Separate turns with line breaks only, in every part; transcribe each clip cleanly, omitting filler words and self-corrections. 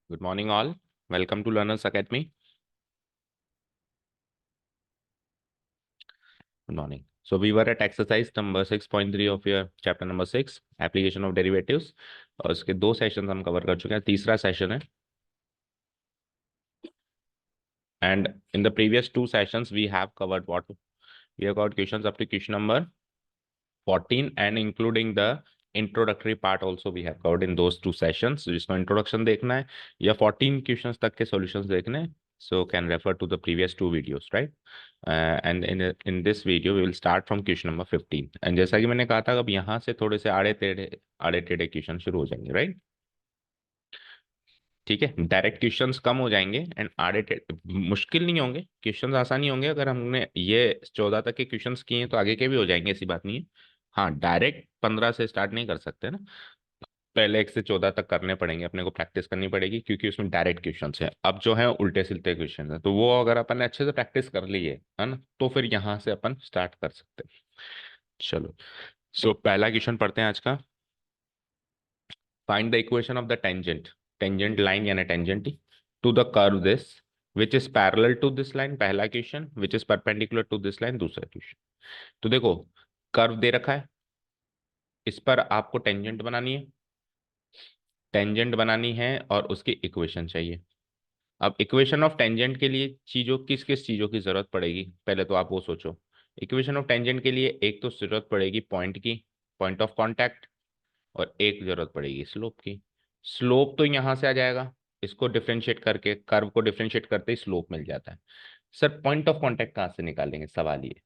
Good morning, all. Welcome to Learners Academy. Good morning. So we were at exercise number 6.3 of your chapter number 6, application of derivatives. और उसके दो sessions हम cover कर चुके हैं, तीसरा सेशन है. And in the previous two sessions, we have covered what? We have covered questions up to question number 14 and including the introductory part also we have covered in those two sessions. जिसको introduction देखना है या 14 questions तक के solutions देखने हैं, so can refer to the previous two videos, right? And in this video we will start from question number 15. And जैसा कि मैंने कहा था, अब यहाँ से थोड़े से आड़े टेढ़े क्वेश्चन शुरू हो जाएंगे, राइट? ठीक है, डायरेक्ट क्वेश्चंस कम हो जाएंगे एंड मुश्किल नहीं होंगे, क्वेश्चंस आसान ही होंगे. अगर हमने ये 14 तक के क्वेश्चंस किए हैं तो आगे के भी हो जाएंगे, ऐसी बात नहीं है. हाँ, डायरेक्ट 15 से स्टार्ट नहीं कर सकते ना, पहले 1 से 14 तक करने पड़ेंगे, अपने को प्रैक्टिस करनी पड़ेगी, क्योंकि उसमें डायरेक्ट क्वेश्चन है. अब जो है उल्टे सिलते क्वेश्चन है, तो वो अगर अपन ने अच्छे से प्रैक्टिस कर ली है ना, तो फिर यहाँ से अपन स्टार्ट कर सकते हैं. चलो, सो पहला क्वेश्चन पढ़ते हैं आज का. Find the equation of the tangent line यानी tangent to the curve this which is parallel to this line, पहला question. Which is perpendicular to this line, दूसरा क्वेश्चन. तो देखो, कर्व दे रखा है, इस पर आपको टेंजेंट बनानी है और उसकी इक्वेशन चाहिए. अब इक्वेशन ऑफ टेंजेंट के लिए किस किस चीजों की जरूरत पड़ेगी, पहले तो आप वो सोचो. इक्वेशन ऑफ टेंजेंट के लिए एक तो जरूरत पड़ेगी पॉइंट की, पॉइंट ऑफ कांटेक्ट, और एक जरूरत पड़ेगी स्लोप की. स्लोप तो यहां से आ जाएगा, इसको डिफरेंशिएट करके, कर्व को डिफरेंशिएट करते ही स्लोप मिल जाता है. सर पॉइंट ऑफ कांटेक्ट कहाँ से निकालेंगे, सवाल ये.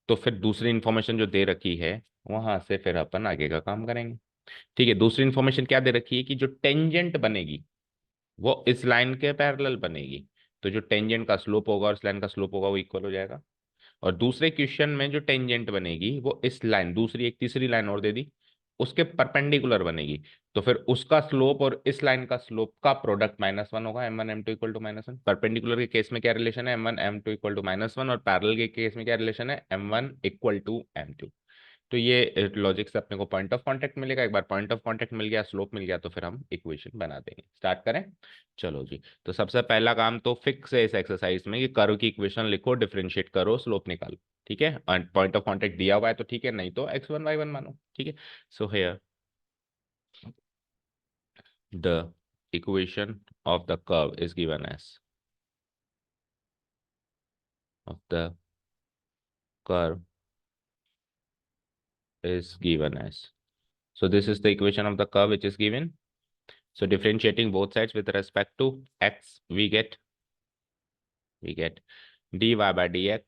तो फिर दूसरी इंफॉर्मेशन जो दे रखी है वहां से फिर अपन आगे का काम करेंगे. ठीक है, दूसरी इंफॉर्मेशन क्या दे रखी है कि जो टेंजेंट बनेगी वो इस लाइन के पैरेलल बनेगी. तो जो टेंजेंट का स्लोप होगा और इस लाइन का स्लोप होगा वो इक्वल हो जाएगा. और दूसरे क्वेश्चन में जो टेंजेंट बनेगी वो इस लाइन, दूसरी एक तीसरी लाइन और दे दी, उसके परपेंडिकुलर बनेगी. तो फिर उसका स्लोप और इस लाइन का स्लोप का प्रोडक्ट -1 होगा. M1 M2 equal to -1. Perpendicular के केस में क्या रिलेशन है, M1 M2 इक्वल टू -1, और पैरेलल के केस में क्या रिलेशन है, M1 इक्वल टू M2. तो ये लॉजिक से अपने को पॉइंट ऑफ कांटेक्ट मिलेगा. एक बार पॉइंट ऑफ कांटेक्ट मिल गया, स्लोप मिल गया, तो फिर हम इक्वेशन बना देंगे. स्टार्ट करें. चलो जी, तो सबसे पहला काम तो फिक्स है इस एक्सरसाइज में कि कर्व की इक्वेशन लिखो, डिफरेंशिएट करो, स्लोप निकालो. ठीक है, और पॉइंट ऑफ कांटेक्ट दिया हुआ है तो ठीक है, नहीं तो x1 y1 मानो. ठीक है, so here the equation of the curve is given as of the curve is given as. So this is the equation of the curve which is given. So differentiating both sides with respect to x, we get dy by dx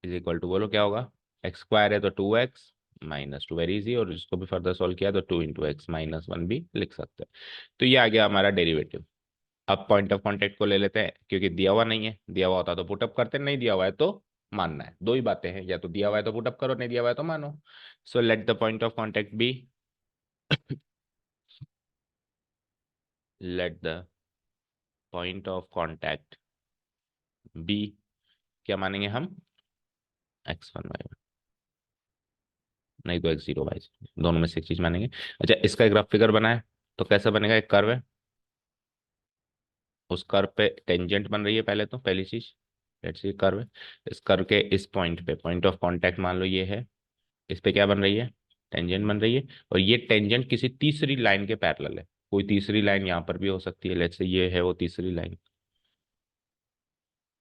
is equal to, बोलो क्या होगा, x square है तो 2x -2, very easy. और इसको भी further solve किया तो 2 × x -1 भी लिख सकते हैं. तो ये आ गया हमारा डेरिवेटिव. अब पॉइंट ऑफ कांटेक्ट को ले लेते हैं, क्योंकि दिया हुआ नहीं है, दिया हुआ होता तो पुटअप करते, नहीं दिया हुआ है तो मानना है. दो ही बातें हैं, या तो दिया हुआ है तो पुटअप करो, नहीं दिया हुआ है तो मानो. So let the point of contact be let the point of contact be, क्या मानेंगे हम, x1 y1, नहीं तो x0 y0, दोनों में से एक चीज मानेंगे. अच्छा, इसका एक रफ फिगर बनाए तो कैसा बनेगा. एक कर्व है, उस कर्व पे टेंजेंट बन रही है, पहले तो पहली चीज. लेट्स सी, कर्व है, इस कर्व के इस पॉइंट पे पॉइंट ऑफ कांटेक्ट मान लो ये है, इस पे क्या बन रही है, टेंजेंट बन रही है. और ये टेंजेंट किसी तीसरी लाइन के पैरेलल है. कोई तीसरी लाइन यहाँ पर भी हो सकती है, लेट्स से ये है वो तीसरी लाइन,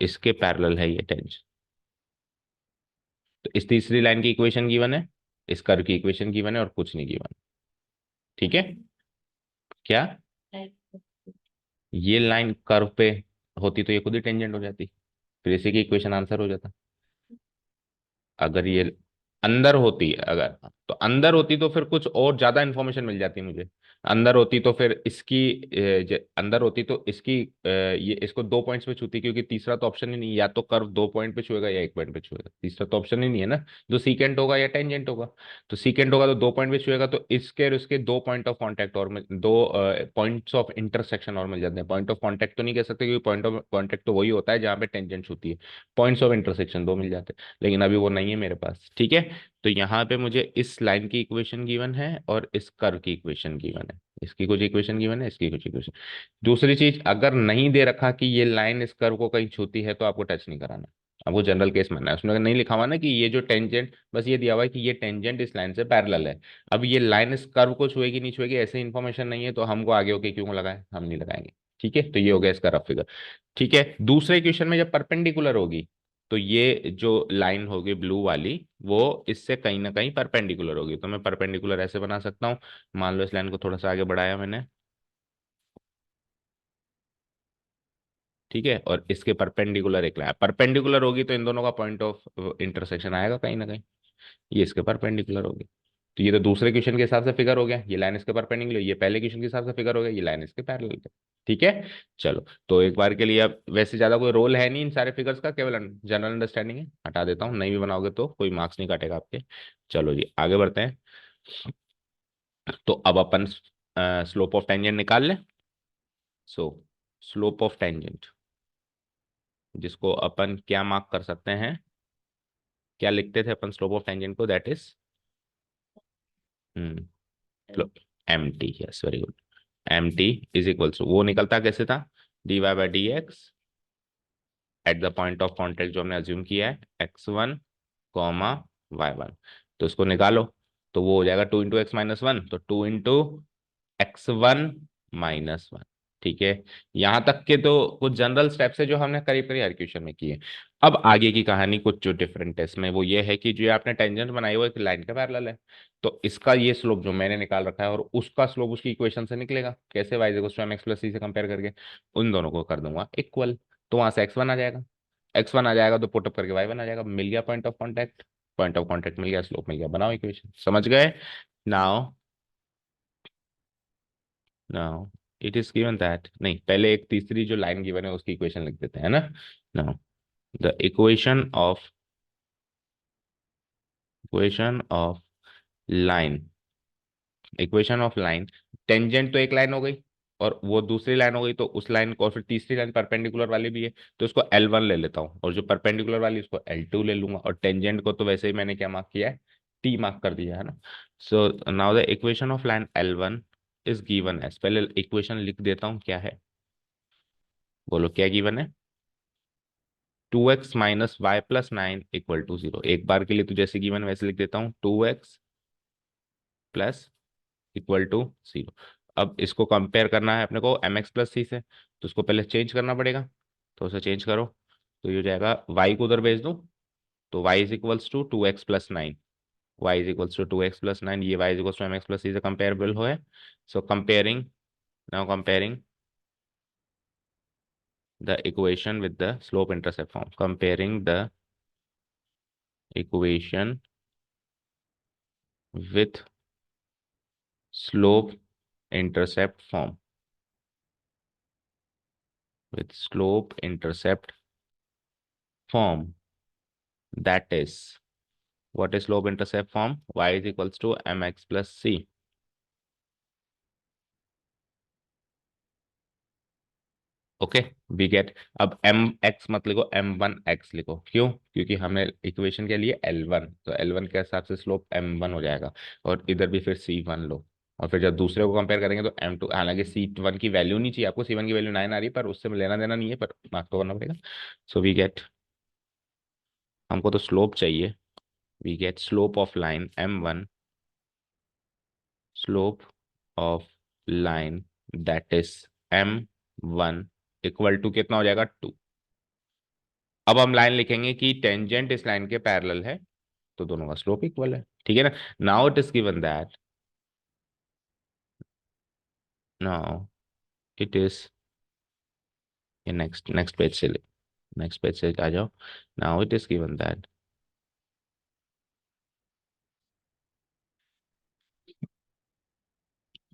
इसके पैरेलल है ये टेंजेंट. तो इस तीसरी लाइन की इक्वेशन गिवन है, इस कर्व की इक्वेशन गिवन है, और कुछ नहीं गिवन. ठीक है, क्या ये लाइन कर्व पे होती तो ये खुद ही टेंजेंट हो जाती, फिर इसी की इक्वेशन आंसर हो जाता. अगर ये अंदर होती, अगर तो अंदर होती तो फिर कुछ और ज्यादा इंफॉर्मेशन मिल जाती मुझे. अंदर होती तो फिर इसकी अंदर होती तो इसकी ये इसको 2 पॉइंट्स पे छूती, क्योंकि तीसरा तो ऑप्शन ही नहीं, या तो कर्व 2 पॉइंट पे छुएगा या 1 पॉइंट पे छुएगा, तीसरा तो ऑप्शन ही नहीं है ना. जो सीकेंट होगा या टेंजेंट होगा, तो सीकेंट होगा तो 2 पॉइंट पे छुएगा, तो इसके और इसके 2 पॉइंट ऑफ कॉन्टेक्ट और दो पॉइंट्स ऑफ इंटरसेक्शन और मिल जाते हैं. पॉइंट ऑफ कॉन्टेक्ट तो नहीं कह सकते, क्योंकि पॉइंट ऑफ कॉन्टेक्ट तो वही होता है जहाँ पे टेंजेंट छूती है. पॉइंट्स ऑफ इंटरसेक्शन 2 मिल जाते हैं, लेकिन अभी वो नहीं है मेरे पास. ठीक है, तो यहाँ पे मुझे इस लाइन की इक्वेशन गिवन है और इस कर्व की इक्वेशन गिवन है, इसकी कुछ इक्वेशन गिवन है, इसकी कुछ इक्वेशन। दूसरी चीज, अगर नहीं दे रखा कि ये लाइन इस कर्व को कहीं छूती है तो आपको टच नहीं कराना। आपको जनरल केस मानना है, उसमें अगर नहीं लिखा हुआ ना कि ये जो टेंजेंट, बस ये दिया हुआ है कि ये टेंजेंट इस लाइन से पैरेलल है। अब ये लाइन इस कर्व को छुएगी नहीं छुएगी ऐसे इन्फॉर्मेशन नहीं है, तो हमको आगे होके क्यों लगाए, हम नहीं लगाएंगे। ठीक है, तो ये हो गया इसका रफ फिगर। ठीक है, दूसरे क्वेश्चन में जब परपेंडिकुलर होगी तो ये जो लाइन होगी ब्लू वाली, वो इससे कहीं ना कहीं परपेंडिकुलर होगी। तो मैं परपेंडिकुलर ऐसे बना सकता हूँ, मान लो इस लाइन को थोड़ा सा आगे बढ़ाया मैंने, ठीक है, और इसके परपेंडिकुलर एक लाइन परपेंडिकुलर होगी तो इन दोनों का पॉइंट ऑफ इंटरसेक्शन आएगा कहीं ना कहीं, ये इसके परपेंडिकुलर होगी। तो ये तो दूसरे क्वेश्चन के हिसाब से फिगर हो गया, ये लाइन इसके परपेंडिकुलर, ये पहले क्वेश्चन के हिसाब से फिगर हो गया, ये लाइन इसके पैरेलल है। ठीक है, चलो, तो एक बार के लिए अब वैसे ज्यादा कोई रोल है नहीं इन सारे फिगर्स का, केवल जनरल अंडरस्टैंडिंग है, हटा देता हूँ, नहीं भी बनाओगे तो कोई मार्क्स नहीं काटेगा आपके। चलो जी आगे बढ़ते हैं। तो अब अपन स्लोप ऑफ टेंजेंट निकाल लें। सो स्लोप ऑफ टेंजेंट, जिसको अपन क्या मार्क कर सकते हैं, क्या लिखते थे अपन स्लोप ऑफ टेंजेंट को, that is M T, yes very good. M T is equal to, वो निकलता कैसे था, D Y by D X at the point of contact जो हमने अज्यूम किया है, x1 कॉमा y1। तो इसको निकालो, तो वो हो जाएगा 2 × x−1, तो 2 × x1−1। ठीक है, यहां तक के तो कुछ जनरल स्टेप्स है जो हमने करीब करीब हर क्वेश्चन में किए। अब आगे की कहानी कुछ जो डिफरेंट है इसमें, वो ये है कि जो आपने टेंजेंट बनाई हुआ एक लाइन का पैरेलल है, तो इसका ये स्लोप जो मैंने निकाल रखा है और उसका स्लोप उसकी इक्वेशन से निकलेगा कैसे, y = mx + c से कंपेयर करके उन दोनों को कर दूंगा इक्वल। तो वहां से x1 आ जाएगा, x1 आ जाएगा तो पुटअप करके y1 आ जाएगा, मिल गया point of contact, point of contact मिल गया, स्लोप मिल गया, बनाओ इक्वेशन। समझ गए? Now, now it is given that, नहीं पहले एक तीसरी जो लाइन गिवन है उसकी इक्वेशन लिख देते हैं ना। Now the equation of line, equation of line, tangent तो एक लाइन हो गई और वो दूसरी लाइन हो गई, तो उस लाइन को और फिर तीसरी लाइन परपेंडिकुलर वाली भी है, तो उसको L1 ले लेता हूँ, और जो परपेंडिकुलर वाली उसको L2 ले लूंगा, और टेंजेंट को तो वैसे ही मैंने क्या मार्क किया है, T मार्क कर दिया है ना। So now the equation of line L1 is given as, पहले इक्वेशन लिख देता हूँ क्या है, बोलो क्या गिवन है, 2x - y + 9 = 0। एक बार के लिए तो जैसे गिवन वैसे लिख देता हूँ, 2x = 0। अब इसको कंपेयर करना है अपने को mx + c से, तो उसको पहले चेंज करना पड़ेगा, तो उसे चेंज करो, तो ये हो जाएगा y को उधर भेज दूं, तो y = 2x + 9, y = 2x + 9, ये y = mx + c से कंपेरेबल हो है। सो comparing, now comparing the equation with the slope intercept form, comparing the equation with slope intercept form, with slope intercept form, that is, what is slope intercept form, y = mx + c। Okay, we get, अब M X मत लिखो, m1x लिखो, क्यों, क्योंकि हमने equation के लिए L1, तो L1 के हिसाब से स्लोप m1 हो जाएगा, और इधर भी फिर c1 लो, और फिर जब दूसरे को कंपेयर करेंगे तो m2, हालांकि c1 की वैल्यू नहीं चाहिए आपको, c1 की वैल्यू 9 आ रही है, पर उससे लेना देना नहीं है, पर मार्क तो करना पड़ेगा। सो वी गेट, हमको तो स्लोप चाहिए, we get slope of line m1, slope of line that is m1 equal to कितना हो जाएगा, 2। अब हम लाइन लिखेंगे कि टेंजेंट इस लाइन के पैरेलल है, तो दोनों का स्लोप इक्वल है, ठीक है ना। Now it is given that, now it is, ये नेक्स्ट नेक्स्ट पेज से, नेक्स्ट पेज से आ जाओ। Now it is given that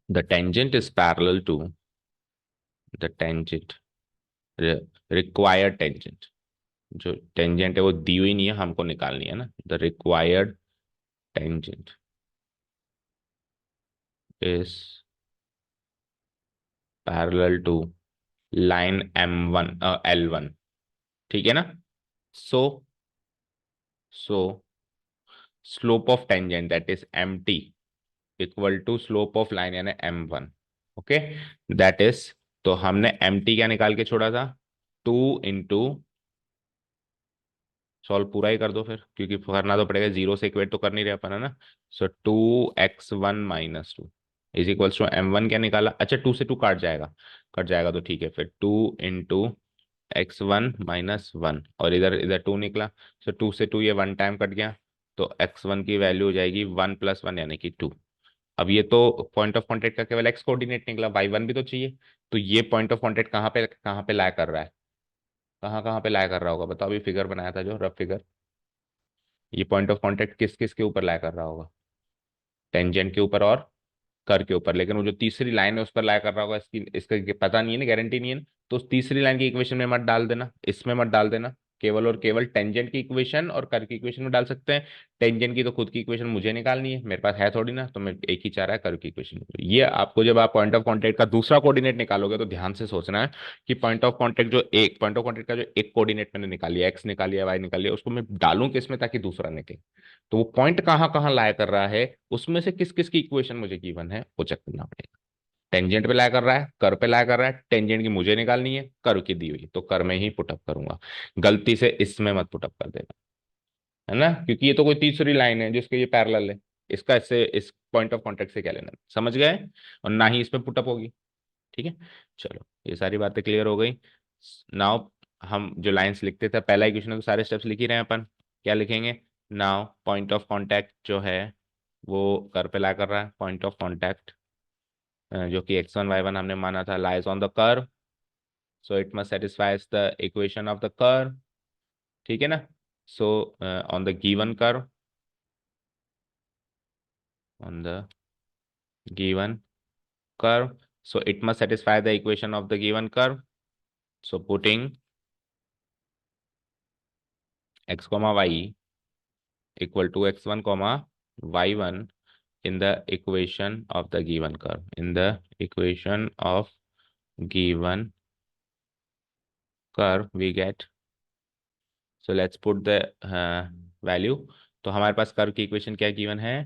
the tangent is parallel to the tangent, required tangent, जो टेंजेंट है वो दी हुई नहीं है, हमको निकालनी है ना, the required tangent is parallel to line m1 L1, ठीक है ना। So so slope of tangent that is M T equal to slope of line यानी m1। ओके, दैट इज, तो हमने एम टी क्या निकाल के छोड़ा था, 2 इंटू, सॉल्व पूरा ही कर दो फिर, क्योंकि करना तो पड़ेगा, जीरो से इक्वेट तो कर नहीं रहे अपन, है ना। सो 2x1 - 2 is equals to m1 क्या निकाला, अच्छा 2 से 2 काट जाएगा, कट जाएगा तो ठीक है, फिर 2 इंटू x1 - 1, और इधर इधर 2 निकला। सो 2 से 2 ये 1 टाइम कट गया, तो x1 की वैल्यू हो जाएगी 1 + 1 यानी कि 2। अब ये तो पॉइंट ऑफ कांटेक्ट का केवल x कोऑर्डिनेट निकला, y1 भी तो चाहिए। तो ये पॉइंट ऑफ कांटेक्ट कहाँ पे लाई कर रहा है, कहाँ कहाँ पे लाई कर रहा होगा बताओ, अभी फिगर बनाया था जो रफ फिगर, ये पॉइंट ऑफ कांटेक्ट किस किस के ऊपर लाई कर रहा होगा, टेंजेंट के ऊपर और कर के ऊपर, लेकिन वो जो तीसरी लाइन है उस पर लाई कर रहा होगा, इसकी इसका पता नहीं है ना, गारंटी नहीं है ना। तो उस तीसरी लाइन की इक्वेशन में मत डाल देना, इसमें मत डाल देना, केवल और केवल टेंजेंट की इक्वेशन और कर की इक्वेशन में डाल सकते हैं। टेंजेंट की तो खुद की इक्वेशन मुझे निकालनी है, मेरे पास है थोड़ी ना, तो मैं एक ही चाह रहा है कर की इक्वेशन। ये आपको जब आप पॉइंट ऑफ कॉन्टेक्ट का दूसरा कोऑर्डिनेट निकालोगे तो ध्यान से सोचना है कि पॉइंट ऑफ कॉन्टेक्ट जो एक पॉइंट ऑफ कॉन्टेक्ट का जो एक कोऑर्डिनेट मैंने निकाली है, एक्स निकाली है, वाई निकाली है, उसको मैं डालूं किसमें ताकि दूसरा निकले। तो वो पॉइंट कहाँ कहाँ लाया कर रहा है, उसमें से किस किस की इक्वेशन मुझे गिवन है वो चेक करना पड़ेगा। टेंजेंट पे लाया कर रहा है, कर पे लाया कर रहा है, टेंजेंट की मुझे निकालनी है, कर की दी हुई, तो कर में ही पुटअप करूंगा, गलती से इसमें मत पुटअप कर देना, है ना, क्योंकि ये तो कोई तीसरी लाइन है जिसके ये पैरेलल है, इसका इससे इस पॉइंट ऑफ कांटेक्ट से क्या लेना, समझ गए, और ना ही इसमें पुटअप होगी। ठीक है, चलो ये सारी बातें क्लियर हो गई। नाउ हम जो लाइंस लिखते थे, पहला इक्वेशन है तो सारे स्टेप्स लिख ही रहे हैं अपन, क्या लिखेंगे, नाउ पॉइंट ऑफ कांटेक्ट जो है वो कर पे ला कर रहा है, पॉइंट ऑफ कांटेक्ट जो कि x1 y1 हमने माना था lies on the curve, so it must satisfies the equation of the curve, ठीक है ना। So on the given curve, on the given curve, so it must satisfy the equation of the given curve, so putting x comma y equal to x1 comma y1 in the equation of the given curve, in the equation of given curve we get, so let's put the value। तो हमारे पास curve की equation क्या given है,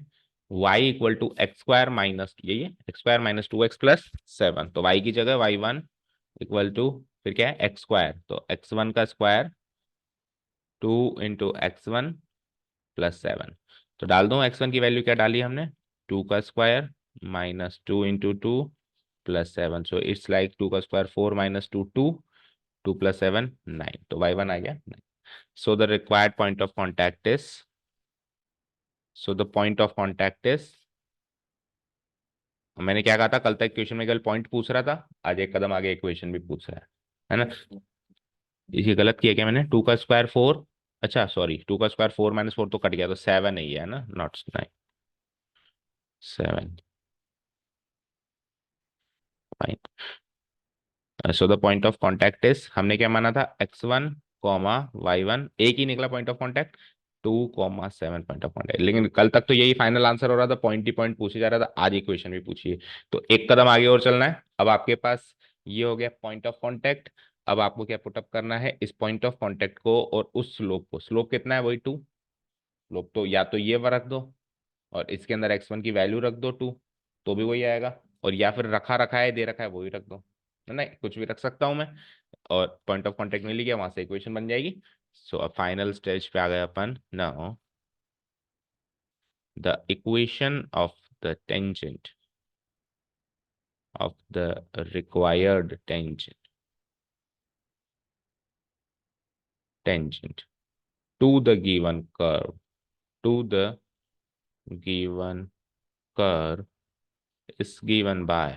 y equal to X square minus, यही है x² - 2x + 7, तो y की जगह y1 इक्वल टू, फिर क्या है एक्स स्क्वायर, तो x1 का स्क्वायर 2 × x1 + 7, तो डाल दूं x1 की वैल्यू क्या डाली हमने, 2 का स्क्वायर -2 × 2 + 7, सो इट्स लाइक 2 का स्क्वायर 4 - 2 2, 2 + 7 9, तो y1 आ गया 9। So the required point of contact is, so the point of contact is, मैंने क्या कहा था कल तक क्वेश्चन में केवल पॉइंट पूछ रहा था, आज एक कदम आगे इक्वेशन भी पूछ रहा है ना। इसे गलत किया क्या मैंने, 2 का स्क्वायर 4, अच्छा सॉरी 2 का स्क्वायर 4 - 4 तो कट गया, तो 7 ही है ना, not 9, 7, fine. So the point of contact is, हमने क्या माना था, x1 y1, एक ही निकला point of contact, 2 7 point of contact, लेकिन कल तक तो यही फाइनल आंसर हो रहा था, पॉइंट ही पॉइंट पूछे जा रहा था, आज इक्वेशन भी पूछिए, तो एक कदम आगे और चलना है। अब आपके पास ये हो गया पॉइंट ऑफ कांटेक्ट, अब आपको क्या पुटअप करना है, इस पॉइंट ऑफ कांटेक्ट को और उस स्लोप को, स्लोप कितना है वही 2, स्लोप तो या तो ये रख दो और इसके अंदर x1 की वैल्यू रख दो 2, तो भी वही आएगा, और या फिर रखा रखा है दे रखा है वही रख दो, है ना, कुछ भी रख सकता हूं मैं, और पॉइंट ऑफ कांटेक्ट मिल गया, वहां से इक्वेशन बन जाएगी। सो अब फाइनल स्टेज पे आ गए अपन, now the equation of the tangent of the required tangent to the given curve, to the given curve is given by,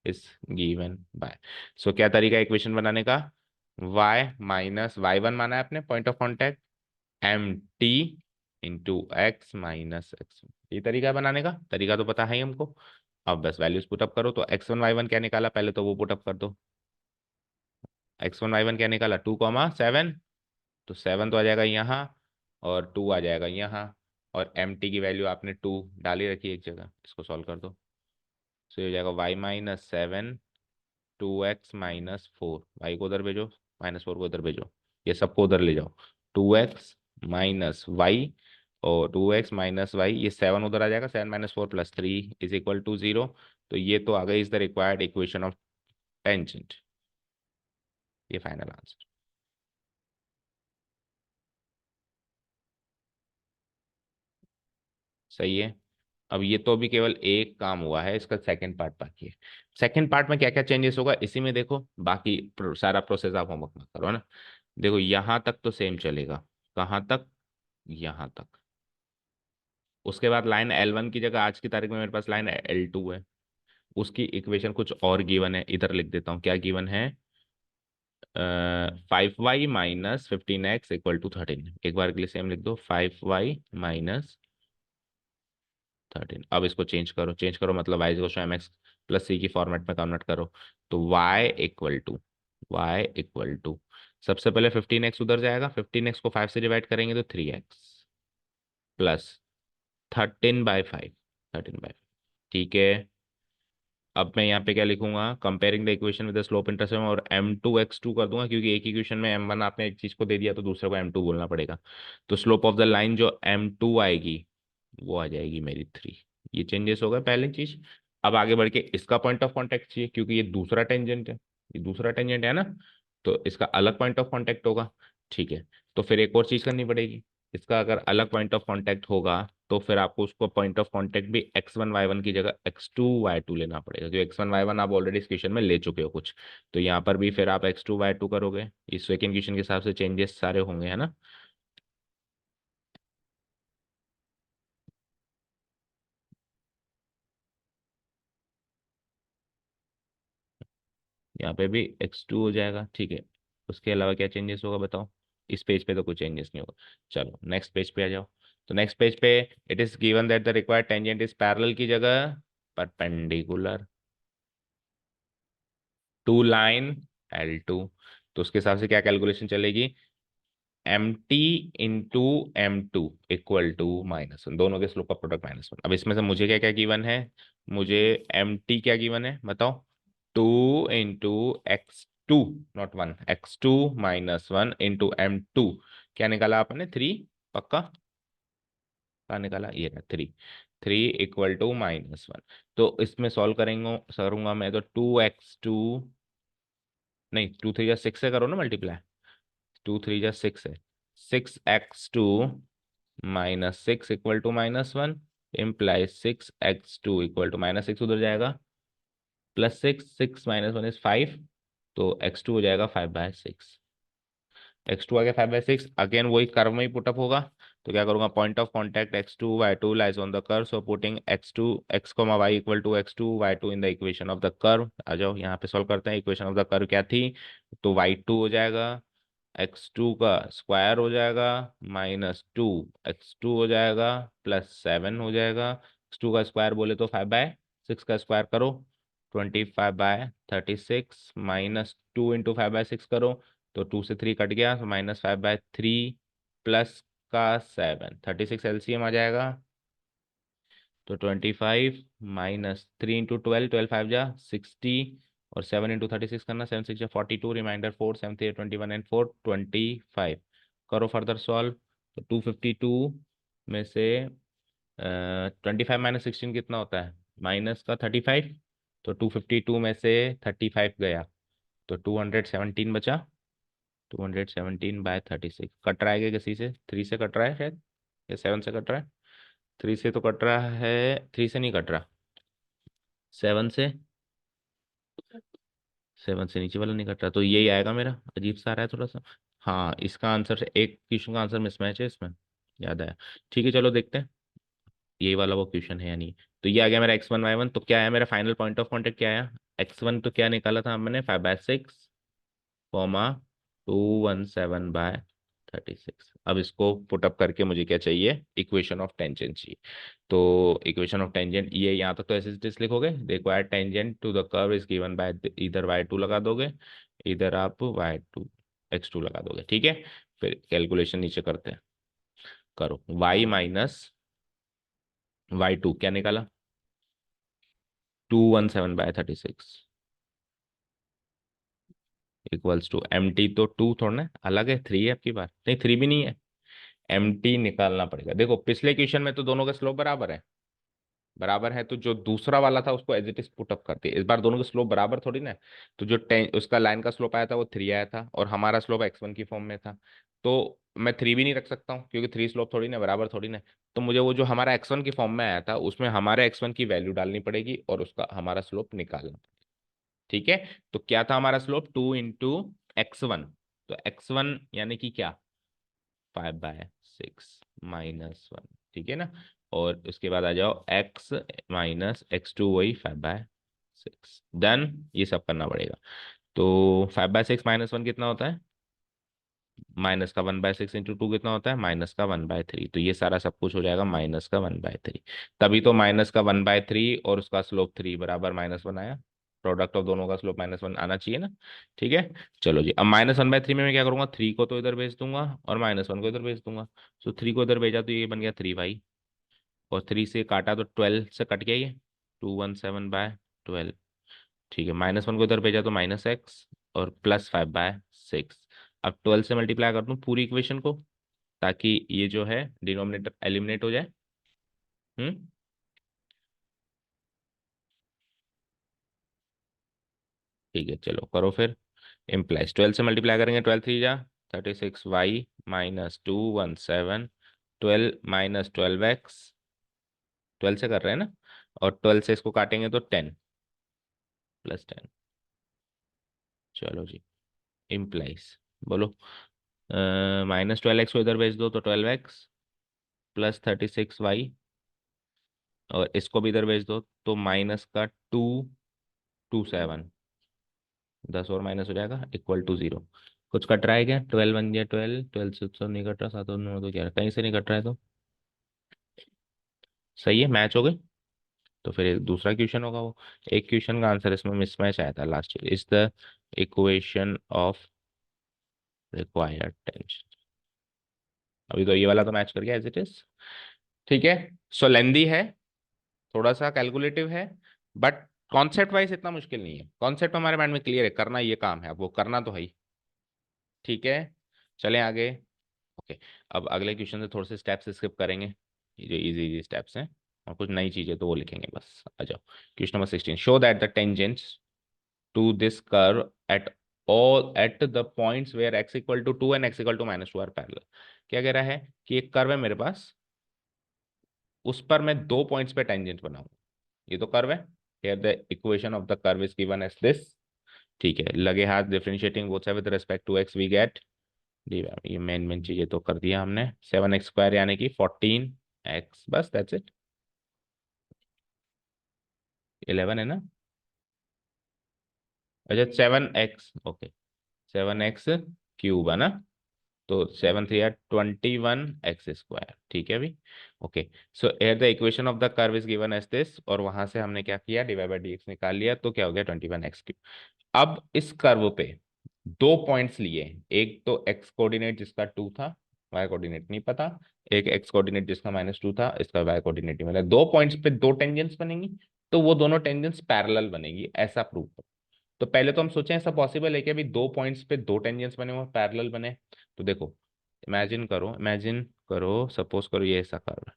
is given by, so क्या तरीका है इक्वेशन बनाने का, y - y1 माना है आपने point of contact, mt into x - x1, ये तरीका है बनाने का, तरीका तो पता है ही हमको। अब बस वैल्यूज पुटअप करो, तो x1 y1 क्या निकाला पहले तो वो पुटअप कर दो, x1 y1 क्या निकाला 2 7, तो 7 तो आ जाएगा यहाँ और 2 आ जाएगा यहाँ, और mt की वैल्यू आपने 2 डाली रखी है एक जगह, इसको सॉल्व कर दो, सो ये हो जाएगा y - 7 2x - 4, वाई को उधर भेजो, -4 को उधर भेजो, ये सबको उधर ले जाओ, 2x - y, और 2x माइनस वाई, ये 7 उधर आ जाएगा, 7 - 4 + 3 इज इक्वल टू 0। तो ये तो आ गई is the required equation of tangent. ये फाइनल आंसर सही है। अब ये तो अभी केवल एक काम हुआ है, इसका सेकंड पार्ट बाकी है। सेकंड पार्ट में क्या क्या चेंजेस होगा इसी में देखो, बाकी सारा प्रोसेस आप होमवर्क में करो, है ना। देखो यहाँ तक तो सेम चलेगा, कहाँ तक, यहाँ तक। उसके बाद लाइन L1 की जगह आज की तारीख में मेरे पास लाइन L2 है, उसकी इक्वेशन कुछ और गिवन है, इधर लिख देता हूँ क्या गिवन है। 5y - 15x = 13। एक बार के लिए सेम लिख दो, 5y - 13। अब इसको चेंज करो मतलब y = mx + c की फॉर्मेट में कन्वर्ट करो। तो y = सबसे पहले 15x उधर जाएगा, 15x को 5 से डिवाइड करेंगे तो 3x प्लस 13/5, 13/5। ठीक है। अब मैं यहाँ पे क्या लिखूंगा, comparing the equation with the slope intercept, और m2x2 कर दूंगा, क्योंकि एक इक्वेशन में m1 आपने एक चीज को दे दिया तो दूसरे को m2 बोलना पड़ेगा। तो स्लोप ऑफ द लाइन जो m2 आएगी वो आ जाएगी मेरी 3। ये चेंजेस हो गए पहली चीज। अब आगे बढ़ के इसका पॉइंट ऑफ कांटेक्ट चाहिए, क्योंकि ये दूसरा टेंजेंट है, ये दूसरा टेंजेंट है ना, तो इसका अलग पॉइंट ऑफ कांटेक्ट होगा। ठीक है। तो फिर एक और चीज करनी पड़ेगी, इसका अगर अलग पॉइंट ऑफ कांटेक्ट होगा तो फिर आपको उसको पॉइंट ऑफ कांटेक्ट भी x1 y1 की जगह x2 y2 लेना पड़ेगा, क्योंकि x1 y1 आप ऑलरेडी इस क्वेश्चन में ले चुके हो कुछ। तो यहाँ पर भी फिर आप x2 y2 करोगे, इस सेकेंड क्वेश्चन के हिसाब से चेंजेस सारे होंगे, है ना। यहाँ पे भी x2 हो जाएगा, ठीक है। उसके अलावा क्या चेंजेस होगा बताओ। इस पेज पे तो कोई चेंजेस नहीं होगा। चलो नेक्स्ट पेज पे आ जाओ। तो नेक्स्ट पेज पे it is given that the required tangent is parallel की जगह परपेंडिकुलर टू लाइन L2। तो उसके हिसाब से क्या कैलकुलेशन चलेगी, MT × M2 = दोनों के स्लोप का प्रोडक्ट -1। अब इसमें से मुझे क्या क्या गिवन है, मुझे MT क्या गिवन है बताओ, 2 × x2, नॉट 1, x2 - 1 × M2। क्या निकाला आपने, 3 पक्का, क्या निकाला, ये रहा 3। 3 = -1। तो इसमें सॉल्व करेंगे करूंगा मैं तो 2x2, नहीं 2 × 3 = 6 से करो ना मल्टीप्लाई, 2 × 3 = 6 है, 6x2 - 6 = -1 इम्प्लाई 6x2 = -6 उधर जाएगा, +6, 6 - 1 = 5। तो x2 हो जाएगा 5/6। x2 आ गया 5/6, अगेन वही कर्व में ही पुटअप होगा। तो क्या करूंगा, point of contact x2 y2 lies on the curve, so putting x2 x, y = x2 y2 in the equation of the curve. आ जाओ यहाँ पे सॉल्व करते हैं, इक्वेशन ऑफ द कर्व क्या थी, तो y2 हो जाएगा, x2 का स्क्वायर हो जाएगा, -2 x2 हो जाएगा, +7 हो जाएगा। x2 का स्क्वायर बोले तो 5/6 का स्क्वायर करो, 25/36, -2 × 5/6 करो, तो 2 से 3 कट गया, तो -5/3 प्लस का 7, 36 एलसीएम आ जाएगा। तो 25 -3 × 12, 12 5 जा 60, और 7 × 36 करना, 7 6 जा 42, रिमाइंडर 4, 7 3 21 एंड 4 25। करो फर्दर सॉल्व। तो 252 में से 25 - 16 कितना होता है, माइनस का 35। तो 252 में से 35 गया, तो 217 बचा, 217/36। कट रहा है क्या किसी से, 3 से कट रहा है शायद, या 7 से कट रहा है, 3 से तो कट रहा है, 3 से नहीं कट रहा, 7 से, 7 से नीचे वाला नहीं कट रहा, तो यही आएगा मेरा, अजीब सा आ रहा है थोड़ा सा। हाँ इसका आंसर से एक क्वेश्चन का आंसर मिसमैच है इसमें, याद आया। ठीक है चलो देखते हैं यही वाला वो क्वेश्चन है या नहीं। तो ये आ गया मेरा x1 y1, तो क्या है मेरा फाइनल पॉइंट ऑफ कांटेक्ट क्या है, x1 तो क्या निकाला था हमने 5/6, 217/36। अब इसको पुटअप करके मुझे क्या चाहिए, इक्वेशन ऑफ टेंजेंट चाहिए। तो इक्वेशन ऑफ टेंजेंट ये यहाँ तक तो ऐसे इस लिखोगे, required tangent to the curve is given by, इधर y2 लगा दोगे, इधर आप y2 x2 लगा दोगे, ठीक है। फिर कैलकुलेशन नीचे करते हैं, करो y - y2 क्या निकाला, 217/36 इक्वल्स टू MT, तो 2 थोड़ा ना अलग है, 3 है आपकी बात, नहीं 3 भी नहीं है, एम्प्टी निकालना पड़ेगा। देखो पिछले क्वेश्चन में तो दोनों का स्लोप बराबर है, बराबर है, तो जो दूसरा वाला था उसको as it is put up करते, इस बार दोनों के स्लोप बराबर थोड़ी ना है। तो जो टेन उसका लाइन का स्लोप आया था वो 3 आया था, और हमारा स्लोप x1 की फॉर्म में था। तो मैं 3 भी नहीं रख सकता हूँ, क्योंकि 3 स्लोप थोड़ी ना बराबर थोड़ी ना है। तो मुझे वो जो हमारा x1 की फॉर्म में आया था उसमें हमारे x1 की वैल्यू डालनी पड़ेगी और उसका हमारा स्लोप निकालना पड़ेगा। ठीक है, तो क्या था हमारा स्लोप, 2 × x1। तो x1 यानी कि क्या, 5/6 -1, ठीक है ना। और उसके बाद आ जाओ x -x2, वही 5/6। डन, ये सब करना पड़ेगा। तो 5/6 - 1 कितना होता है, माइनस का 1/6 × 2 कितना होता है, -1/3। तो ये सारा सब कुछ हो जाएगा -1/3। तभी तो -1/3 और उसका स्लोप 3 बराबर -1 आया। प्रोडक्ट ऑफ दोनों का स्लोप -1 आना चाहिए ना। ठीक है, चलो जी, अब -1/3 में मैं क्या करूंगा, 3 को तो इधर भेज दूंगा और -1 को इधर भेज दूंगा। तो 3 को इधर भेजा तो ये बन गया 3 भाई, और 3 से काटा तो 12 से कट गया ये, 217/12। ठीक है, -1 को इधर भेजा तो -x और +5/6। अब 12 से मल्टीप्लाई कर दूं पूरी इक्वेशन को, ताकि ये जो है डिनोमिनेटर एलिमिनेट हो जाए। हम्म, ठीक है, चलो करो फिर। इम्प्लाइज 12 से मल्टीप्लाई करेंगे, 12 3 जा 36y -217, 12 - 12x, 12 से कर रहे हैं ना, और 12 से इसको काटेंगे तो 10 +10। चलो जी, इम्प्लाइज बोलो, -12x को इधर भेज दो तो 12x +36y, और इसको भी इधर भेज दो तो -227, 10 और माइनस हो जाएगा =0। कुछ कट रहा है क्या, 12 × 1 = 12, 12 से तो नहीं कट रहा, 7 और 9 तो क्या कहीं से नहीं कट रहा है, तो सही है, मैच हो गई। तो फिर एक दूसरा क्वेश्चन होगा वो, एक क्वेश्चन का आंसर इसमें मिसमैच आया था last year, is the equation of required tension. अभी तो ये वाला तो मैच कर गया एज इट इज। ठीक है, सो लेंदी है, थोड़ा सा कैलकुलेटिव है, बट कॉन्सेप्ट वाइज इतना मुश्किल नहीं है, कॉन्सेप्ट हमारे माइंड में क्लियर है, करना ये काम है, अब वो करना तो है ही। ठीक है, चलें आगे। ओके, अब अगले क्वेश्चन से थोड़े से स्टेप्स स्किप करेंगे, ये जो इजी इजी स्टेप्स हैं, और कुछ नई चीजें तो वो लिखेंगे बस। आ जाओ, question number 16, show that the tangents to this curve at all at the points where x = 2 and x = -2 are parallel. क्या कह रहा है कि एक कर्व है मेरे पास, उस पर मैं दो पॉइंट्स पे टेंजेंट बनाऊंगा। ये तो कर्व है, here the equation of the curve is given as this. ठीक है, लगे हाथ differentiating both side with respect to x we get D Y. ये मेन मेन चीजें तो कर दिया हमने, 7x² यानी कि 14x, बस दैट्स इट। 11 है ना, अच्छा 7x, ओके, 7x³ है ना, तो 7×3 = 21x², ठीक है अभी। Okay, so here the equation of the curve is given as this, और वहां से हमने क्या किया, dy/dx निकाल लिया, तो क्या हो गया 21x³। अब इस कर्व पे दो पॉइंट्स लिए, एक तो x कोऑर्डिनेट जिसका 2 था, y कोऑर्डिनेट नहीं पता, एक x कोऑर्डिनेट जिसका -2 था, इसका y कोऑर्डिनेट नहीं, मतलब दो पॉइंट्स पे दो टेंजेंट्स बनेंगी, तो वो दोनों टेंजेंट्स पैरेलल बनेगी, ऐसा प्रूव करो। तो पहले तो हम सोचें ऐसा पॉसिबल है कि अभी दो पॉइंट्स पे दो टेंजेंट्स बने हुए पैरेलल बने। तो देखो, इमेजिन करो, सपोज करो ये ऐसा कर्व है,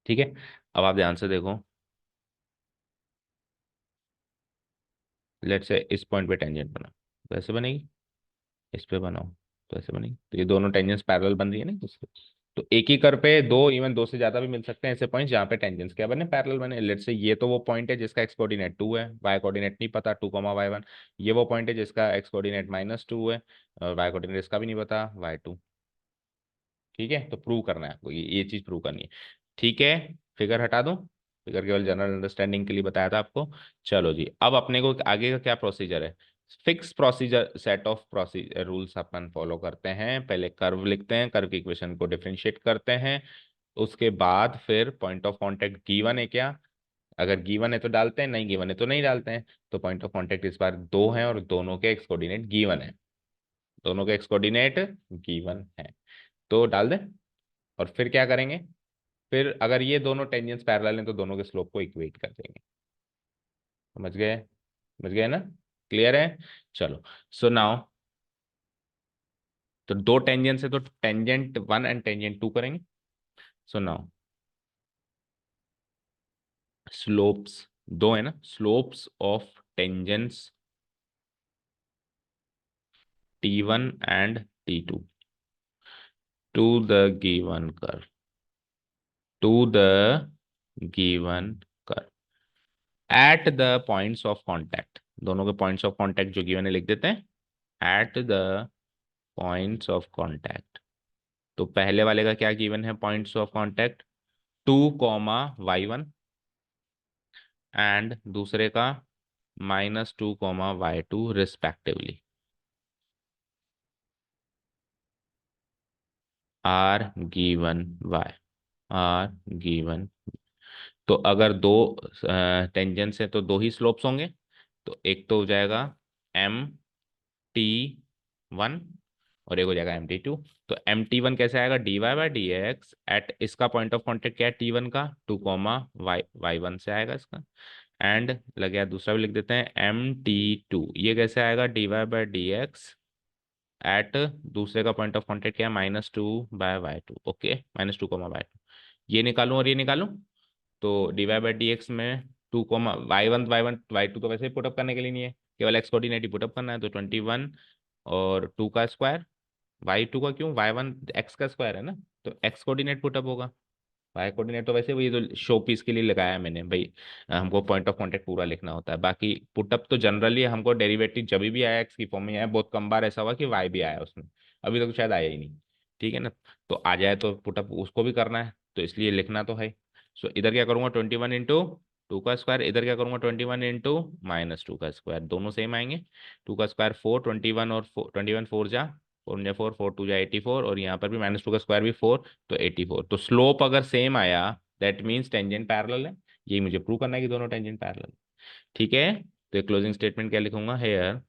ठीक है। अब आप ध्यान से देखो, लेट्स से इस पॉइंट पे टेंजेंट बना, तो ऐसे बनेगी, इस पे बनाओ तो ऐसे बनेगी, तो ये दोनों टेंजेंट्स पैरेलल बन रही है ना दूसरे। तो एक ही कर्व पे दो, इवन दो से ज्यादा भी मिल सकते हैं ऐसे पॉइंट्स जहाँ पे टेंजेंट्स क्या बने, पैरेलल बने। लेट्स से ये तो वो पॉइंट है जिसका x कोऑर्डिनेट 2 है, y कोऑर्डिनेट नहीं पता, 2, y1। ये वो पॉइंट है जिसका x कोऑर्डिनेट -2 है, और y कोऑर्डिनेट इसका भी नहीं पता, y2। ठीक है, तो प्रूव करना है आपको, ये चीज प्रूव करनी है। ठीक है, फिगर हटा दूं, फिगर केवल जनरल अंडरस्टैंडिंग के लिए बताया था आपको। चलो जी, अब अपने को आगे का क्या प्रोसीजर है, fix procedure, set of procedure rules upon follow करते हैं। पहले कर्व लिखते हैं, कर्व की इक्वेशन को डिफरेंशिएट करते हैं, उसके बाद फिर पॉइंट ऑफ कांटेक्ट गिवन है क्या, अगर गिवन है तो डालते हैं, नहीं गिवन है तो नहीं डालते हैं। तो पॉइंट ऑफ कांटेक्ट इस बार दो हैं और दोनों के एक्स कोऑर्डिनेट गिवन है, दोनों के एक्स कोऑर्डिनेट गिवन है, तो डाल दें। और फिर क्या करेंगे, फिर अगर ये दोनों टेंजेंट्स पैरेलल हैं तो दोनों के स्लोप को इक्वेट कर देंगे। समझ गए, समझ गए ना, क्लियर है। चलो, सो नाउ तो दो टेंजेंट है तो टेंजेंट 1 एंड टेंजेंट 2 करेंगे. सो नाउ स्लोप्स, दो है ना, slopes of tangents T1 and T2 to the given curve, to the given curve at the points of contact. दोनों के पॉइंट्स ऑफ कांटेक्ट जो गिवन है लिख देते हैं eight the points of contact. तो पहले वाले का क्या गिवन है points of contact, 2, y1 and दूसरे का -2, y2 respectively are given y, are given. तो अगर दो टेंजेंट्स है तो दो ही स्लोप्स होंगे. तो एक तो हो जाएगा MT1 और एक हो जाएगा MT2. तो MT1 कैसे आएगा, dy/dx एट, इसका पॉइंट ऑफ कांटेक्ट क्या है T1 का, 2, y1 से आएगा इसका. एंड लग गया, दूसरा भी लिख देते हैं MT2, ये कैसे आएगा dy/dx एट, दूसरे का पॉइंट ऑफ कांटेक्ट क्या है -2/y2. Okay, -2, y2. ये निकालूं और ये निकालूं तो dy/dx में 2, y1 y2 तो वैसे ही पुटअप करने के लिए नहीं है, केवल x कोऑर्डिनेट ही पुटअप करना है. तो 21 और 2 का स्क्वायर, y2 का क्यों, y1 x का स्क्वायर है ना, तो x कोऑर्डिनेट पुटअप होगा. वाई कोऑर्डिनेट तो वैसे वही तो शो पीस के लिए लगाया मैंने भाई, हमको पॉइंट ऑफ कांटेक्ट पूरा लिखना होता है. बाकी पुटअप तो जनरली हमको डेरिवेटिव जब भी आया एक्स की फॉर्म में आया, बहुत कम बार ऐसा हुआ कि वाई भी आया उसमें, अभी तक तो शायद आया ही नहीं. ठीक है ना, तो आ जाए तो पुटअप उसको भी करना है, तो इसलिए लिखना तो है. सो इधर क्या करूंगा 21 × 2 का स्क्वायर, इधर क्या करूंगा 21 × -2 का स्क्वायर, दोनों सेम आएंगे. 2 का स्क्वायर 4, 21 और 21 4 जा 4 4 4 2 जा 84, और यहाँ पर भी -2 का स्क्वायर भी 4, तो 84. तो स्लोप अगर सेम आया दैट मीन्स टेंजेंट पैरेलल है. यही मुझे प्रूव करना है कि दोनों टेंजेंट पैरेलल. ठीक है, तो क्लोजिंग स्टेटमेंट क्या लिखूंगा, here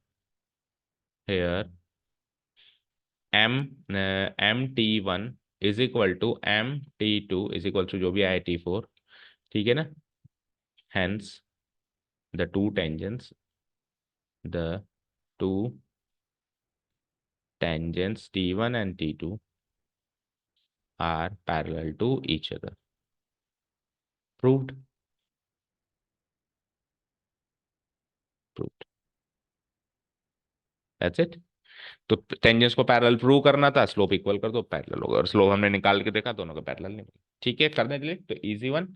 here MT1 is equal to MT2 is equal to जो भी आया T4. ठीक है ना, hence the two tangents, the two tangents T1 and T2 are parallel to each other. Proved. Proved. That's it. तो tangents को parallel prove करना था, स्लोप इक्वल कर दो पैरेलल होगा, और स्लोप हमने निकाल के देखा दोनों के पैरेलल नहीं मिले. ठीक है, करने के लिए तो इजी वन.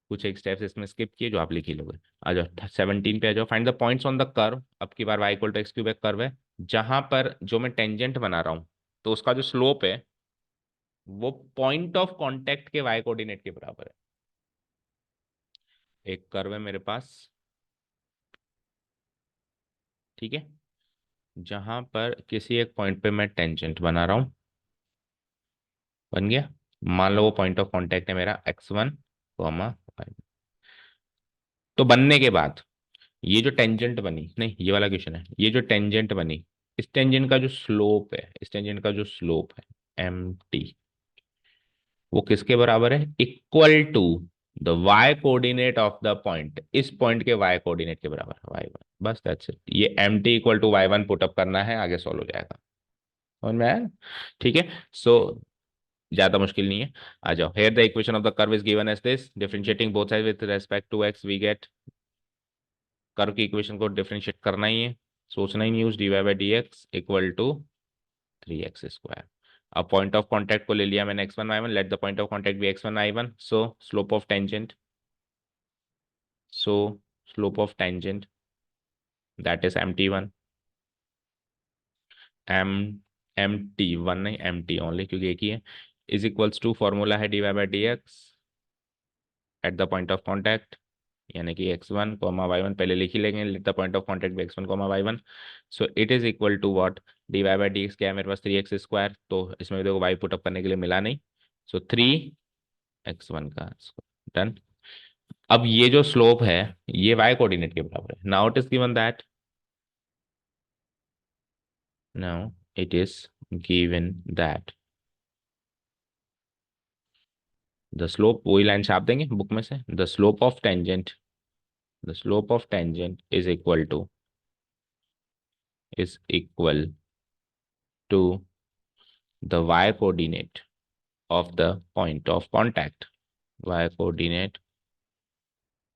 कुछ एक स्टेप्स इसमें स्किप किए जो आप लिख ही लोगे. आ जाओ 17 पे आ जाओ. Find the points on the curve. अब की बार y = x³ एक कर्व है, जहां पर जो मैं टेंजेंट बना रहा हूं तो उसका जो स्लोप है वो पॉइंट ऑफ कांटेक्ट के y कोऑर्डिनेट के बराबर है. एक कर्व है मेरे पास, ठीक है, जहां पर किसी एक पॉइंट पे मैं टेंजेंट बना रहा हूं. बन गया, मान लो वो पॉइंट ऑफ कांटेक्ट है मेरा x1, y. तो बनने के बाद ये जो टेंजेंट बनी, नहीं ये वाला क्वेश्चन है, ये जो टेंजेंट बनी, इस टेंजेंट का जो स्लोप है, इस टेंजेंट का जो स्लोप है MT, वो किसके बराबर है, equal to the y coordinate of the point, इस पॉइंट के y कोऑर्डिनेट के बराबर है y1. बस दैट्स इट. ये MT = y1 पुटअप करना है, आगे सॉल्व हो जाएगा. समझ में आया. ठीक है, सो ज्यादा मुश्किल नहीं है. आ जाओ. Here the equation of the curve is given as this, differentiating both side with respect to x we get, curve की इक्वेशन को डिफरेंशिएट करना ही है, सोचना ही नहीं. Use dy/dx equal to 3x². अब पॉइंट ऑफ कांटेक्ट को ले लिया मैंने x1 y1, let the point of contact be x1 y1. So slope of tangent, so slope of tangent that is MT1, M MT1 नहीं MT only क्योंकि एक ही है, is equals to, formula है dy/dx at the point of contact, यानी कि x1 y1 पहले लिख ही लेंगे, let the point of contact be x1 y1. So it is equal to what, dy/dx क्या है मेरे पास 3x², तो इसमें देखो y पुटअप करने के लिए मिला नहीं, सो 3x1 का डन. अब ये जो स्लोप है ये y कोऑर्डिनेट के बराबर है. Now it is given that, now it is given that the slope, वही लाइन छाप देंगे बुक में से, the slope of tangent, the slope of tangent is equal to to the y coordinate of the point of contact, y coordinate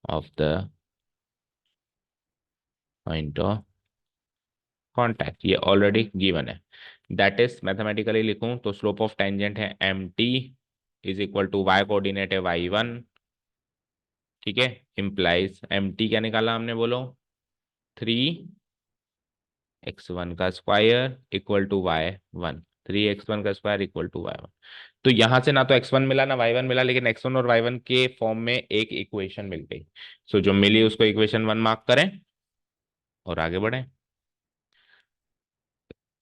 of the point of contact, ये already given है। That is mathematically लिखूं तो slope of tangent है M T is equal to Y coordinate है Y one, ठीक है। Implies M T क्या निकाला हमने, बोलो 3x1 का square equal to Y one, 3x1 का square equal to Y one. तो यहां से ना तो x1 मिला ना y1 मिला, लेकिन x1 और y1 के फॉर्म में एक इक्वेशन मिल गई। सो जो मिली उसको इक्वेशन वन मार्क करें और आगे बढ़े।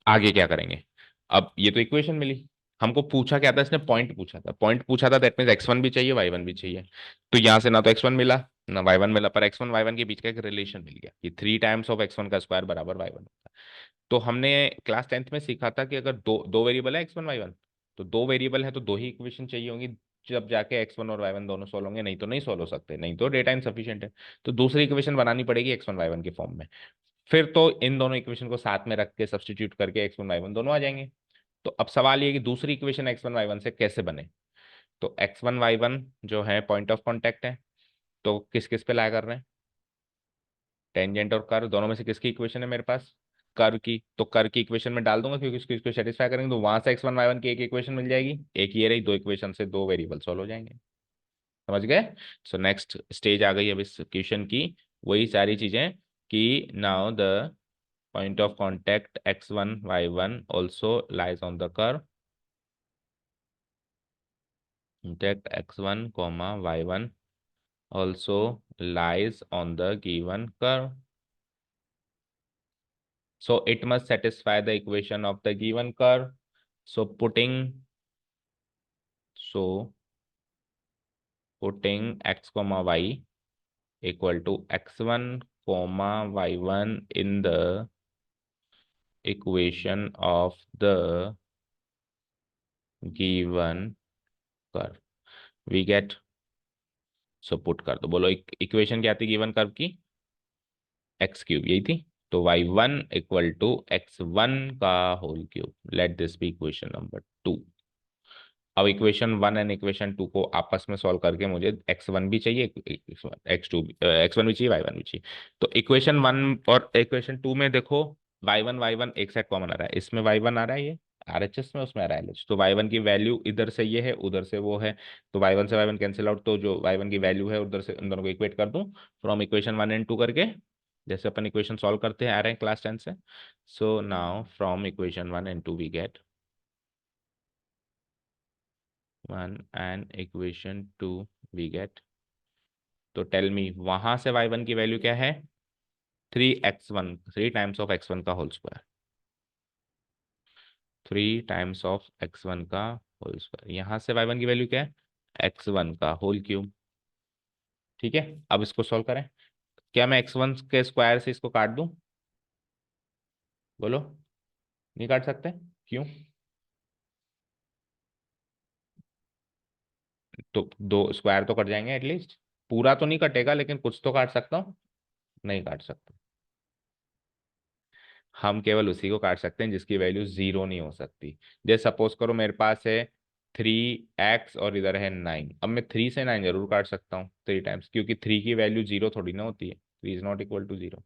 आगे क्या करेंगे, अब ये तो इक्वेशन मिली, हमको पूछा क्या था, इसने पॉइंट पूछा था, पॉइंट पूछा था, दैट मीन्स x1 भी चाहिए y1 भी चाहिए। तो यहां से ना तो x1 मिला ना y1 मिला, पर x1 y1 के बीच का एक रिलेशन मिल गया कि 3 टाइम्स ऑफ x1 का स्क्वायर बराबर y1 होता है। तो हमने क्लास 10th में सीखा था कि अगर दो दो वेरिएबल है x1 y1, तो दो वेरिएबल है तो दो ही इक्वेशन चाहिए होंगी, जब जाके x1 और y1 दोनों सोल्व होंगे, नहीं तो नहीं सोल्व हो सकते, नहीं तो डेटा इनसफिशिएंट है। तो दूसरी इक्वेशन बनानी पड़ेगी x1 y1 के फॉर्म में। फिर तो इन दोनों इक्वेशन को साथ में रख के सब्सटीट्यूट करके एक्स वन वाई वन दोनों आ जाएंगे। तो अब सवाल ये कि दूसरी equation X one Y one से कैसे बने। तो एक्स वन वाई वन जो है पॉइंट ऑफ कांटेक्ट है, तो किस किस पे ला कर रहे हैं, टेंजेंट और कर्व दोनों में से किसकी इक्वेशन है मेरे पास, कर्व की, तो कर्व की इक्वेशन में डाल दूंगा क्योंकि इसको सेटिस्फाई करेंगे, तो वहां से एक्स वन वाई वन की एक इक्वेशन मिल जाएगी, एक ये रही, दो इक्वेशन से दो वेरिएबल सॉल्व हो जाएंगे। समझ गए। सो नेक्स्ट स्टेज आ गई अब इस क्वेश्चन की, वही सारी चीजें कि now the point of contact x1 y1 also lies on the curve, contact x1 comma y1 also lies on the given curve, so it must satisfy the equation of the given curve. So putting x comma y equal to x1 comma y1 in the equation of the given curve, we get, so put कर दो, बोलो equation क्या थी given curve की, x cube यही थी, तो y one equal to x one का whole cube, let this be equation number two. अब equation one and equation two को आपस में सॉल्व करके मुझे एक्स वन भी चाहिए, एक्स टू एक्स वन भी चाहिए, वाई वन भी चाहिए। तो इक्वेशन वन और इक्वेशन टू में देखो, वाई वन एक साइड कॉमन आ रहा है, इसमें वाई वन आ रहा है, ये आरएचएस में, उसमें आ रहा है LH। तो वाई वन की वैल्यू इधर से ये है, उधर से वो है, तो वाई वन से वाई वन कैंसिल आउट, तो जो वाई वन की वैल्यू है उधर से इन दोनों को इक्वेट कर दूं from equation one and two करके, जैसे अपन इक्वेशन सॉल्व करते हैं आ रहे हैं क्लास 10 से। So now from equation one and two we get one and equation two we get, तो टेल मी वहां से वाई वन की वैल्यू क्या है, 3x1, 3 टाइम्स ऑफ x1 का whole square, 3 times of x1 का होल स्क्वायर, यहां से वाई वन की वैल्यू क्या है, x1 का होल क्यूब। ठीक है, अब इसको सॉल्व करें, क्या मैं x1 के स्क्वायर से इसको काट दूं, बोलो, नहीं काट सकते, क्यों, तो दो स्क्वायर तो कट जाएंगे एटलीस्ट, पूरा तो नहीं कटेगा लेकिन कुछ तो काट सकता हूँ, नहीं काट सकता। हम केवल उसी को काट सकते हैं जिसकी वैल्यू जीरो नहीं हो सकती। जैसे सपोज करो मेरे पास है 3x और इधर है 9, अब मैं 3 से 9 जरूर काट सकता हूँ 3 टाइम्स, क्योंकि 3 की वैल्यू जीरो थोड़ी ना होती है, 3 इज नॉट इक्वल टू 0।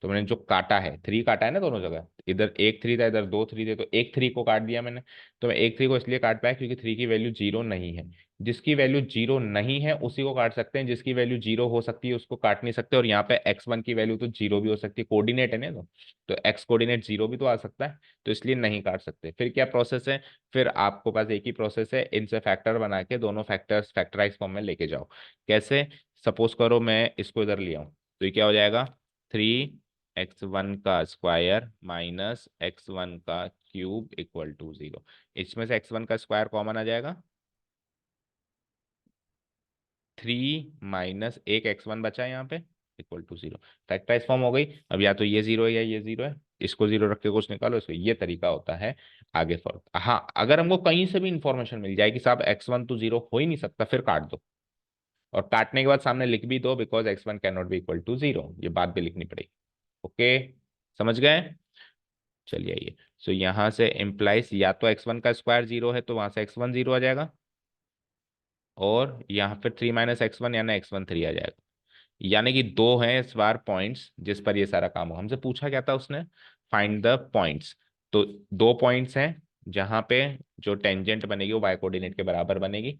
तो मैंने जो काटा है 3 काटा है ना दोनों जगह, इधर एक 3 था इधर दो 3 थे, तो एक 3 को काट दिया मैंने। तो मैं एक 3 को इसलिए काट पाया क्योंकि 3 की वैल्यू जीरो नहीं है, जिसकी वैल्यू जीरो नहीं है उसी को काट सकते हैं, जिसकी वैल्यू जीरो हो सकती है उसको काट नहीं सकते। और यहाँ पे x1 की वैल्यू तो जीरो भी हो सकती है, कोऑर्डिनेट है ना, तो x कोऑर्डिनेट जीरो भी तो आ सकता है, तो इसलिए नहीं काट सकते। फिर क्या प्रोसेस है, फिर आपको पास एक ही प्रोसेस है, इनसे फैक्टर बना के दोनों फैक्टर्स फैक्टराइज फॉर्म में लेके जाओ। कैसे, सपोज करो मैं इसको इधर ले आऊं, तो ये क्या हो जाएगा, 3x1 का स्क्वायर माइनस x1 का क्यूब इक्वल टू 0। इसमें से x1 का स्क्वायर कॉमन आ जाएगा, 3 माइनस एक x1 बचा है यहाँ पे इक्वल टू 0, फैक्टराइज फॉर्म हो गई। अब या तो ये जीरो है या ये जीरो है, इसको जीरो रख के कुछ निकालो, इसको, ये तरीका होता है आगे फॉर। हाँ, अगर हमको कहीं से भी इंफॉर्मेशन मिल जाए कि साहब x1 तो जीरो हो ही नहीं सकता, फिर काट दो, और काटने के बाद सामने लिख भी दो because x1 can not be equal to 0, ये बात भी लिखनी पड़ेगी। ओके, समझ गए। चलिए आइए, सो यहाँ से इम्प्लाइज या तो x1 का स्क्वायर 0 है तो वहां से x1 0 आ जाएगा, और यहाँ पे 3 - x1 यानी x1 3 आ जाएगा। यानी कि दो हैं इस बार पॉइंट्स जिस पर ये सारा काम हो। हमसे पूछा क्या था उसने, फाइंड द पॉइंट्स। तो दो पॉइंट्स हैं जहां पे जो टेंजेंट बनेगी वो वाई कोऑर्डिनेट के बराबर बनेगी।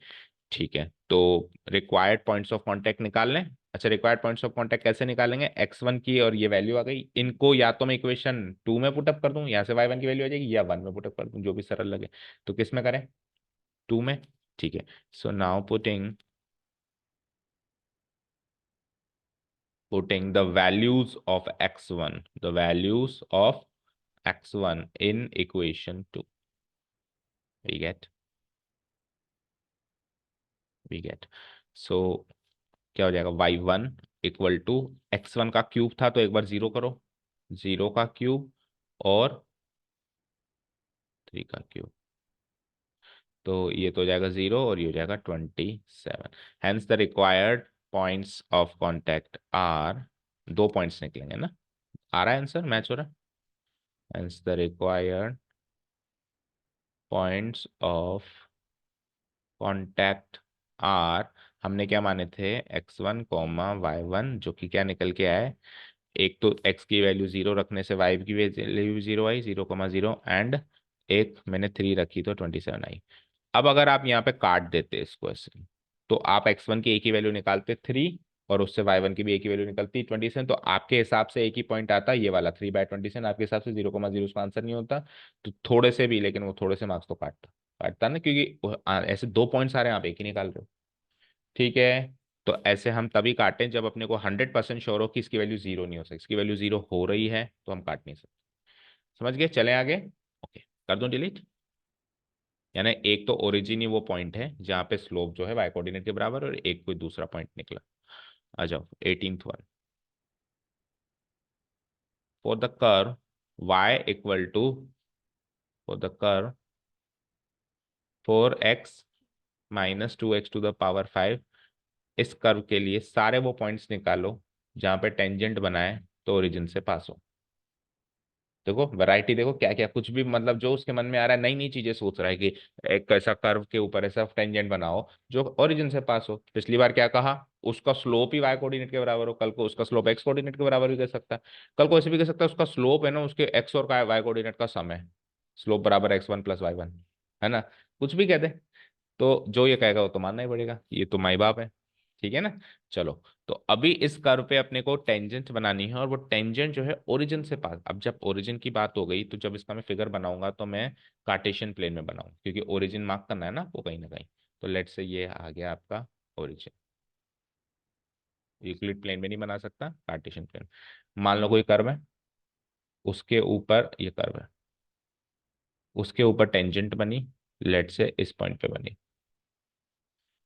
ठीक है, तो रिक्वायर्ड पॉइंट्स ऑफ कांटेक्ट निकाल लें। अच्छा, रिक्वायर्ड पॉइंट्स ऑफ कांटेक्ट कैसे निकालेंगे, x1 की और ये वैल्यू आ गई, इनको या तो मैं इक्वेशन 2 में पुटअप कर दूं, यहाँ से y1 की वैल्यू आ जाएगी, या 1 में पुटअप कर दूं, जो भी सरल लगे। तो किस में करें, 2 में। ठीक है, so now putting the values of x1, the values of x1 in equation 2, we get so क्या हो जाएगा, y1 इक्वल टू x1 का क्यूब था तो एक बार जीरो करो, 0 का क्यूब और 3 का क्यूब, तो ये तो हो जाएगा 0 और ये हो जाएगा 27। Hence the required points of contact are, दो पॉइंट्स निकलेंगे ना, आ रहा है आंसर, मैच हो रहा है। Hence the required points of contact are, हमने क्या माने थे, x1 कॉमा y1, जो कि क्या निकल के आए, एक तो x की वैल्यू 0 रखने से y की वैल्यू 0 आई, 0,0, एंड एक मैंने 3 रखी तो 27 आई। अब अगर आप यहाँ पे काट देते इसको ऐसे, तो आप x1 की एक ही वैल्यू निकालते 3, और उससे y1 की भी एक ही वैल्यू निकलती 27, तो आपके हिसाब से एक ही पॉइंट आता ये वाला 3/27, आपके हिसाब से 0,0 उसका आंसर नहीं होता। तो थोड़े से भी, लेकिन वो थोड़े से मार्क्स तो काटता काटता ना, क्योंकि ऐसे दो पॉइंट्स आ रहे हैं, आप एक ही निकाल रहे हो। ठीक है, तो ऐसे हम तभी काटें जब अपने को 100% श्योर हो कि इसकी वैल्यू 0 नहीं हो सकती, इसकी वैल्यू 0 हो रही है तो हम काट नहीं सकते। समझ गए, चलें आगे। ओके, कर दूं डिलीट। यानी एक तो ओरिजिन ही वो पॉइंट है जहां पे स्लोप जो है वाई कोऑर्डिनेट के बराबर, और एक कोई दूसरा पॉइंट निकला। आ जाओ 18th one. For the curve y equal to, for the curve 4x - 2x⁵, इस कर्व के लिए सारे वो पॉइंट्स निकालो जहां पे टेंजेंट बनाए तो ओरिजिन से पास हो। देखो वैरायटी, देखो क्या क्या, कुछ भी मतलब जो उसके मन में आ रहा है, नई नई चीजें सोच रहा है कि एक ऐसा कर्व के ऊपर ऐसा टेंजेंट बनाओ जो ओरिजिन से पास हो। पिछली बार क्या कहा, उसका स्लोप ही वाई कोऑर्डिनेट के बराबर हो, कल को उसका स्लोप एक्स कोऑर्डिनेट के बराबर भी कर सकता है, कल को ऐसे भी कर सकता है उसका स्लोप है ना उसके एक्स और वाई कोऑर्डिनेट का सम है, स्लोप बराबर x1 + y1, है ना, कुछ भी कह दे। तो जो ये कहेगा वो तो मानना ही पड़ेगा, ये तो माई बाप है। ठीक है ना। चलो, तो अभी इस कर्व पे अपने को टेंजेंट बनानी है, और वो टेंजेंट जो है ओरिजिन से पास। अब जब ओरिजिन की बात हो गई तो जब इसका मैं फिगर बनाऊंगा तो मैं कार्टेशियन प्लेन में बनाऊं, क्योंकि ओरिजिन मार्क करना है ना आपको कहीं ना कहीं। तो लेट से ये आ गया आपका ओरिजिन, यूक्लिड प्लेन में नहीं बना सकता, कार्टेशियन प्लेन। मान लो कोई कर्व है, उसके ऊपर ये कर्व है, उसके ऊपर टेंजेंट बनी, लेट से इस पॉइंट पे बनी।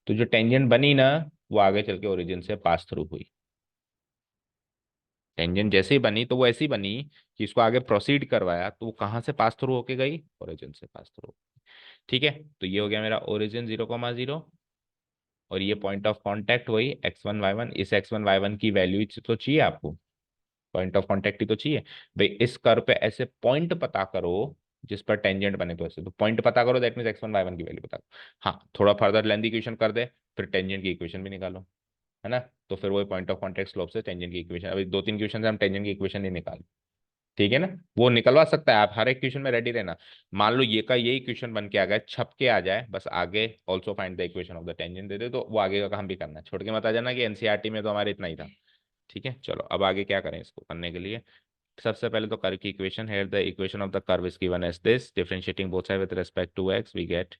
तो जो टेंजेंट बनी ना, वो आगे चल के ओरिजिन से पास थ्रू हुई। टेंजेंट जैसे ही बनी तो वो ऐसी बनी कि इसको आगे प्रोसीड करवाया तो वो कहाँ से पास थ्रू होके गई, ओरिजिन से पास थ्रू। ठीक है, तो ये हो गया मेरा ओरिजिन 0,0, और ये पॉइंट ऑफ कांटेक्ट वही x1 y1। इस x1 y1 की वैल्यू तो चाहिए आपको, पॉइंट ऑफ कांटेक्ट ही तो चाहिए। भाई इस कर्व पे ऐसे पॉइंट पता करो जिस पर टेंजेंट बने, तो ऐसे तो पॉइंट पता करो, दैट मीन x1 y1 की वैल्यू पता करो। हाँ, थोड़ा फर्दर लेंथ इक्वेशन कर दे, फिर टेंजेंट की इक्वेशन भी निकालो, है ना। तो फिर वही पॉइंट ऑफ कांटेक्ट स्लोप से टेंजेंट की इक्वेशन, अभी 2-3 क्वेश्चन से हम टेंजेंट की इक्वेशन नहीं निकाल। ठीक है ना, वो निकलवा सकता है, आप हर एक क्वेश्चन में रेडी रहना। मान लो ये का यही क्वेश्चन बन के आ गया, छप के आ जाए, बस आगे also find the equation of the tangent दे दे, तो वो आगे का काम भी करना है, छोड़ के मत आ जाना कि एनसीईआरटी में तो हमारे इतना ही था। ठीक है, चलो अब आगे क्या करें इसको करने के लिए। सबसे पहले तो कर्व की equation, here the equation of the curve is given as this, differentiating both side with respect to x we get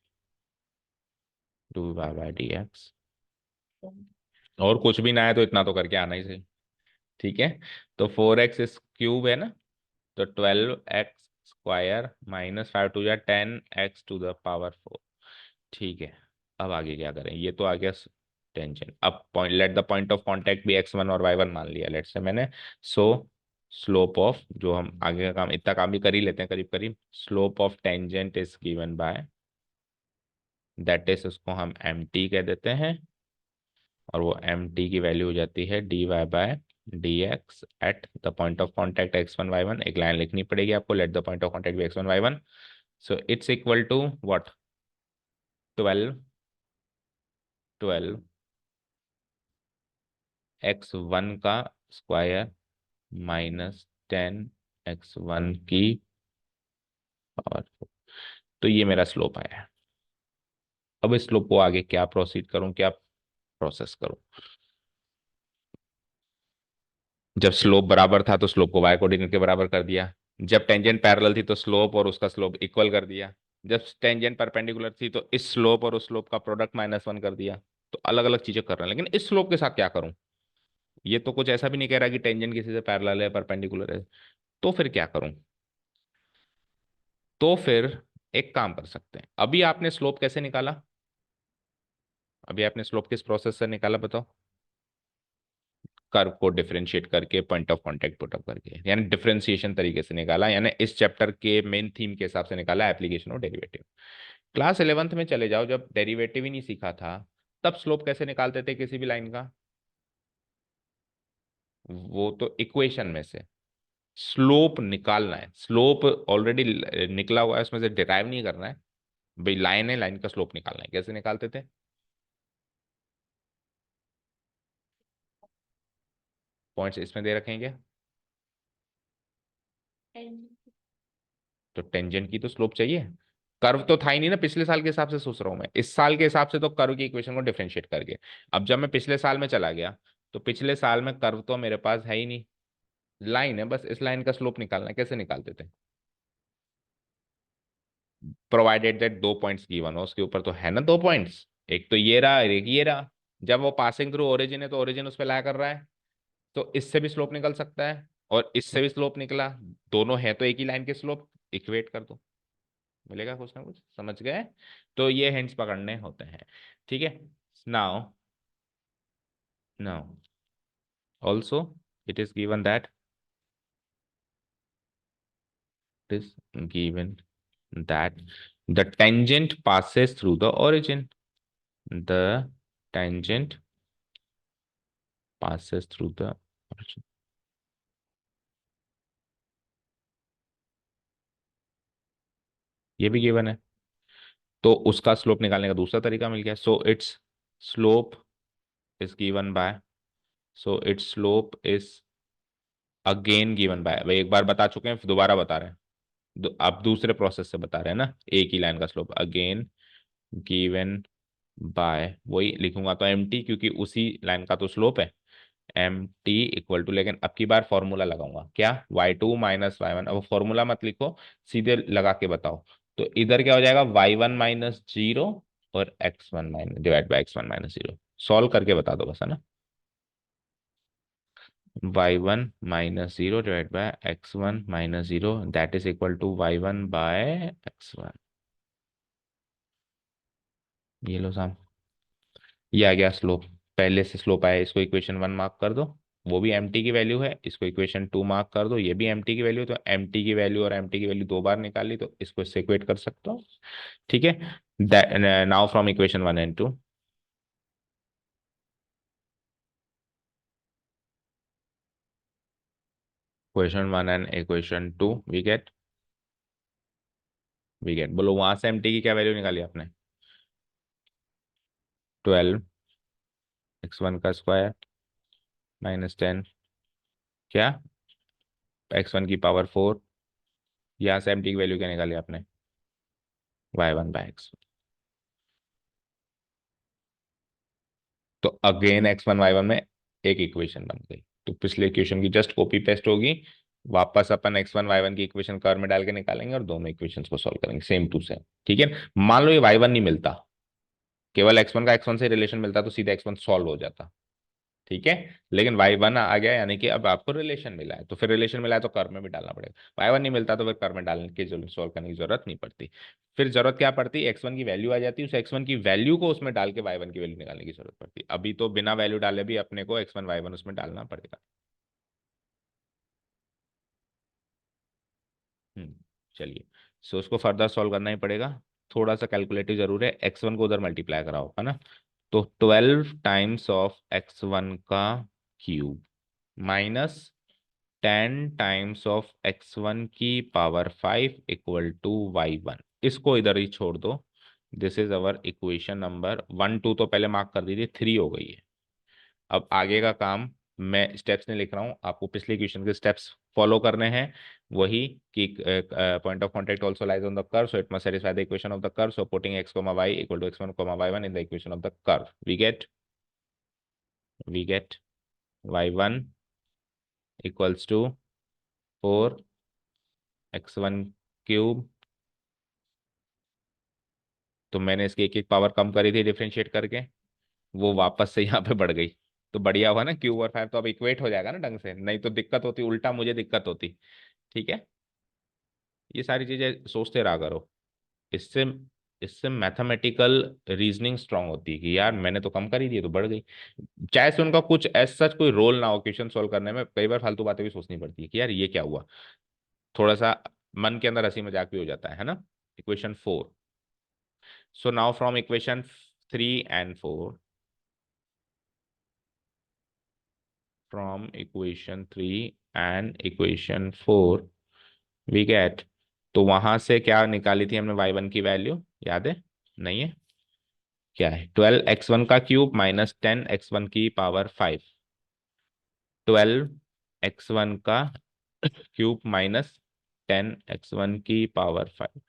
2y/dx। और कुछ भी ना है तो इतना तो करके आना ही सही। ठीक है, तो 4x इस क्यूब है ना, तो 12x² -5×2 = 10x⁴। ठीक है, अब आगे क्या करें, ये तो आ गया टेंजेंट। अब point, late the point of contact भी x1 और y1 मान लिया, लेट से मैंने। सो स्लोप ऑफ, जो हम आगे का काम, इतना काम भी कर ही लेते हैं करीब करीब, slope of tangent is given bye, that is उसको हम mt कह देते हैं, और वो mt की वैल्यू हो जाती है dy/dx। dx at the point of contact x1 y1, एक लाइन लिखनी पड़ेगी आपको, let the point of contact भी x1 y1, so it's equal to what, 12, 12 x1 का स्क्वायर माइनस 10 x1 की पावर। तो ये मेरा स्लोप आया है। अब इस स्लोप को आगे क्या प्रोसीड करूं, क्या प्रोसेस करूं? जब स्लोप बराबर था तो स्लोप को वाई कोऑर्डिनेट के बराबर कर दिया। जब टेंजेंट पैरेलल थी तो स्लोप और उसका स्लोप इक्वल कर दिया। जब टेंजेंट परपेंडिकुलर थी तो इस स्लोप और उस स्लोप का प्रोडक्ट -1 कर दिया। तो अलग अलग चीजें कर रहे हैं, लेकिन इस स्लोप के साथ क्या करूं? ये तो कुछ ऐसा भी नहीं कह रहा कि टेंजेंट किसी से पैरेलल है, परपेंडिकुलर है। तो फिर क्या करूं? तो फिर एक काम कर सकते हैं। अभी आपने स्लोप कैसे निकाला? अभी आपने स्लोप किस प्रोसेस से निकाला बताओ? कर्व को डिफरेंशिएट करके, पॉइंट ऑफ कांटेक्ट पुटअप करके, यानी डिफरेंशिएशन तरीके से निकाला, यानी इस चैप्टर के मेन थीम के हिसाब से निकाला, application of derivative. Class 11th में चले जाओ, जब डेरिवेटिव ही नहीं सीखा था, तब स्लोप कैसे निकालते थे किसी भी लाइन का? वो तो इक्वेशन में से स्लोप निकालना है। स्लोप ऑलरेडी निकला हुआ है, उसमें से डिराइव नहीं करना है। भाई लाइन है, लाइन का स्लोप निकालना है। कैसे निकालते थे? पॉइंट्स इसमें दे रखेंगे। तो टेंजेंट की तो स्लोप चाहिए। कर्व तो था ही नहीं ना, पिछले साल के हिसाब से सोच रहा हूं मैं। इस साल के हिसाब से तो कर्व की इक्वेशन को डिफरेंशिएट करके। अब जब मैं पिछले साल में चला गया, तो पिछले साल में कर्व तो मेरे पास है ही नहीं, लाइन है बस। इस लाइन का स्लोप निकालना है। कैसे निकालते थे? प्रोवाइडेड दैट दो पॉइंट्स गिवन हो, उसके ऊपर तो है ना दो पॉइंट्स, एक तो ये रहा और एक ये रहा। जब वो पासिंग थ्रू ओरिजिन है तो ओरिजिन उस पर ला कर रहा है, तो इससे भी स्लोप निकल सकता है और इससे भी स्लोप निकला। दोनों है तो एक ही लाइन के स्लोप, इक्वेट कर दो, मिलेगा कुछ ना कुछ। समझ गए? तो ये हिंट्स पकड़ने होते हैं। ठीक है। Now, now also it is given that, it is given that the tangent passes through the origin, the tangent passes through the origin। ये भी गिवन है, तो उसका स्लोप निकालने का दूसरा तरीका मिल गया। So it's slope is given by, so it's slope is again given by. भाई एक बार बता चुके हैं, फिर दोबारा बता रहे हैं। आप दूसरे प्रोसेस से बता रहे हैं ना, एक ही लाइन का स्लोप अगेन गिवन बाय। वही लिखूंगा तो एम टी, क्योंकि उसी लाइन का तो स्लोप है। एम टी इक्वल टू, लेकिन अब की बार फॉर्मूला लगाऊंगा क्या, y2 - y1। अब फॉर्मूला मत लिखो, सीधे लगा के बताओ। तो इधर क्या हो जाएगा, y1 - 0 और x1 minus divide by x1 - 0। Solve करके बता दो बस, है ना। y1 - 0 divide by x1 - 0, that is equal to y1/x1। ये लो साम, ये आ गया स्लोप। पहले से स्लोप आया, इसको इक्वेशन 1 मार्क कर दो। वो भी एम टी की वैल्यू है, इसको इक्वेशन 2 मार्क कर दो, ये भी एम टी की वैल्यू। तो एम टी की वैल्यू और एम टी की वैल्यू दो बार निकाली, तो इसको इससे इक्वेट कर सकते हो। ठीक है। Now from equation 1 and 2, equation 1 and equation 2 we get बोलो, वहां से एम टी की क्या वैल्यू निकाली आपने? 12 x1 का स्क्वायर -10, क्या, x1 की पावर 4। यहाँ से एम टी की वैल्यू क्या निकाली आपने? y1/x। तो अगेन x1 y1 में एक इक्वेशन बन गई। तो पिछले इक्वेशन की जस्ट कॉपी पेस्ट होगी, वापस अपन x1 y1 की इक्वेशन कर्व में डाल के निकालेंगे और दोनों इक्वेशंस को सॉल्व करेंगे सेम टू सेम। ठीक है। मान लो ये y1 नहीं मिलता, केवल x1 का x1 से रिलेशन मिलता, तो सीधा x1 सॉल्व हो जाता। ठीक है। लेकिन y1 आ गया, यानी कि अब आपको रिलेशन मिला है, तो फिर रिलेशन मिला है तो कर्व में भी डालना पड़ेगा। y1 नहीं मिलता तो फिर कर्व में डालने की जरूरत, सॉल्व करने की जरूरत नहीं पड़ती। फिर जरूरत क्या पड़ती, x1 की वैल्यू आ जाती है, उस x1 की वैल्यू को उसमें डाल के y1 की वैल्यू निकालने की जरूरत पड़ती। अभी तो बिना वैल्यू डाले भी अपने को x1 y1 उसमें डालना पड़ेगा। हम्म। चलिए, सो उसको फर्दर सॉल्व करना ही पड़ेगा। थोड़ा सा कैलकुलेटिव जरूर है, x1 को उधर मल्टीप्लाई कराओ, है ना। तो 12 टाइम्स ऑफ x1 का cube minus 10 times of x1 की पावर 5 इक्वल टू y1। इसको इधर ही छोड़ दो। This is our equation number 1 2 तो पहले मार्क कर दीजिए, 3 हो गई है। अब आगे का काम मैं स्टेप्स नहीं लिख रहा हूँ, आपको पिछले क्वेश्चन के स्टेप्स फॉलो करने हैं। वही कि point of contact also lies on the curve, so it must satisfy the equation of the curve, so putting x, y equal to x1, y1 in the equation of the curve, we get y1 equals to 4 x1 cube. तो मैंने इसकी एक एक power कम करी थी differentiate करके, वो वापस से यहाँ पे बढ़ गई। तो बढ़िया हुआ ना, क्यूब और 5 तो अब इक्वेट हो जाएगा ना ढंग से, नहीं तो दिक्कत होती, उल्टा मुझे दिक्कत होती। ठीक है, ये सारी चीजें सोचते रहा करो। इससे इससे मैथमेटिकल रीजनिंग स्ट्रांग होती है कि यार मैंने तो कम कर ही दी तो बढ़ गई। चाहे से उनका कुछ एज सच कोई रोल ना हो क्वेश्चन सॉल्व करने में, कई बार फालतू बातें भी सोचनी पड़ती है कि यार ये क्या हुआ। थोड़ा सा मन के अंदर हंसी मजाक भी हो जाता है ना। Equation 4। So now from equation 3 and 4, from equation 3 and equation 4 we get. तो वहां से क्या निकाली थी हमने y1 की वैल्यू, याद है? नहीं है? क्या है? 12 x1 का क्यूब माइनस 10 x1 की पावर 5। 12 x1 का क्यूब माइनस 10 x1 की पावर 5।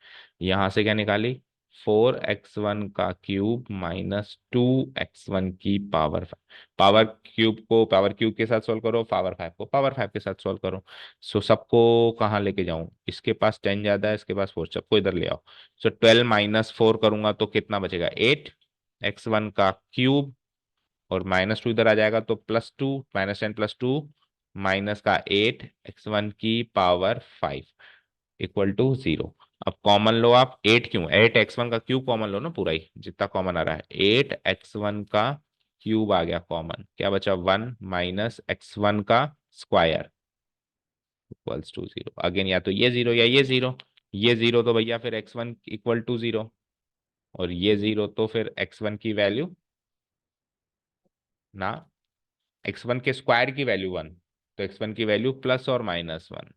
यहां से क्या निकाली? 4 x1 का क्यूब माइनस 2 x1 की पावर 5। पावर क्यूब को पावर क्यूब के साथ सोल्व करो, पावर 5 को पावर 5 के साथ सोल्व करो। सो सबको कहाँ लेके जाऊं? इसके पास 10 ज्यादा है, इसके पास 4, सबको इधर ले आओ। सो 12 - 4 करूंगा तो कितना बचेगा? 8 x1 का क्यूब, और -2 इधर आ जाएगा तो +2, -10 + 2 माइनस का 8 x1 की पावर 5 इक्वल टू 0। अब कॉमन लो आप, 8 क्यों? 8 x1 का क्यूब कॉमन लो ना, पूरा ही जितना कॉमन आ रहा है। 8 x1 का क्यूब आ गया कॉमन, क्या बचा? 1 माइनस x1 का स्क्वायर इक्वल्स टू 0। अगेन या तो ये 0 या ये 0। ये 0 तो भैया फिर x1 इक्वल टू 0, और ये 0 तो फिर x1 की वैल्यू ना, x1 के स्क्वायर की वैल्यू 1, तो x1 की value +or -1।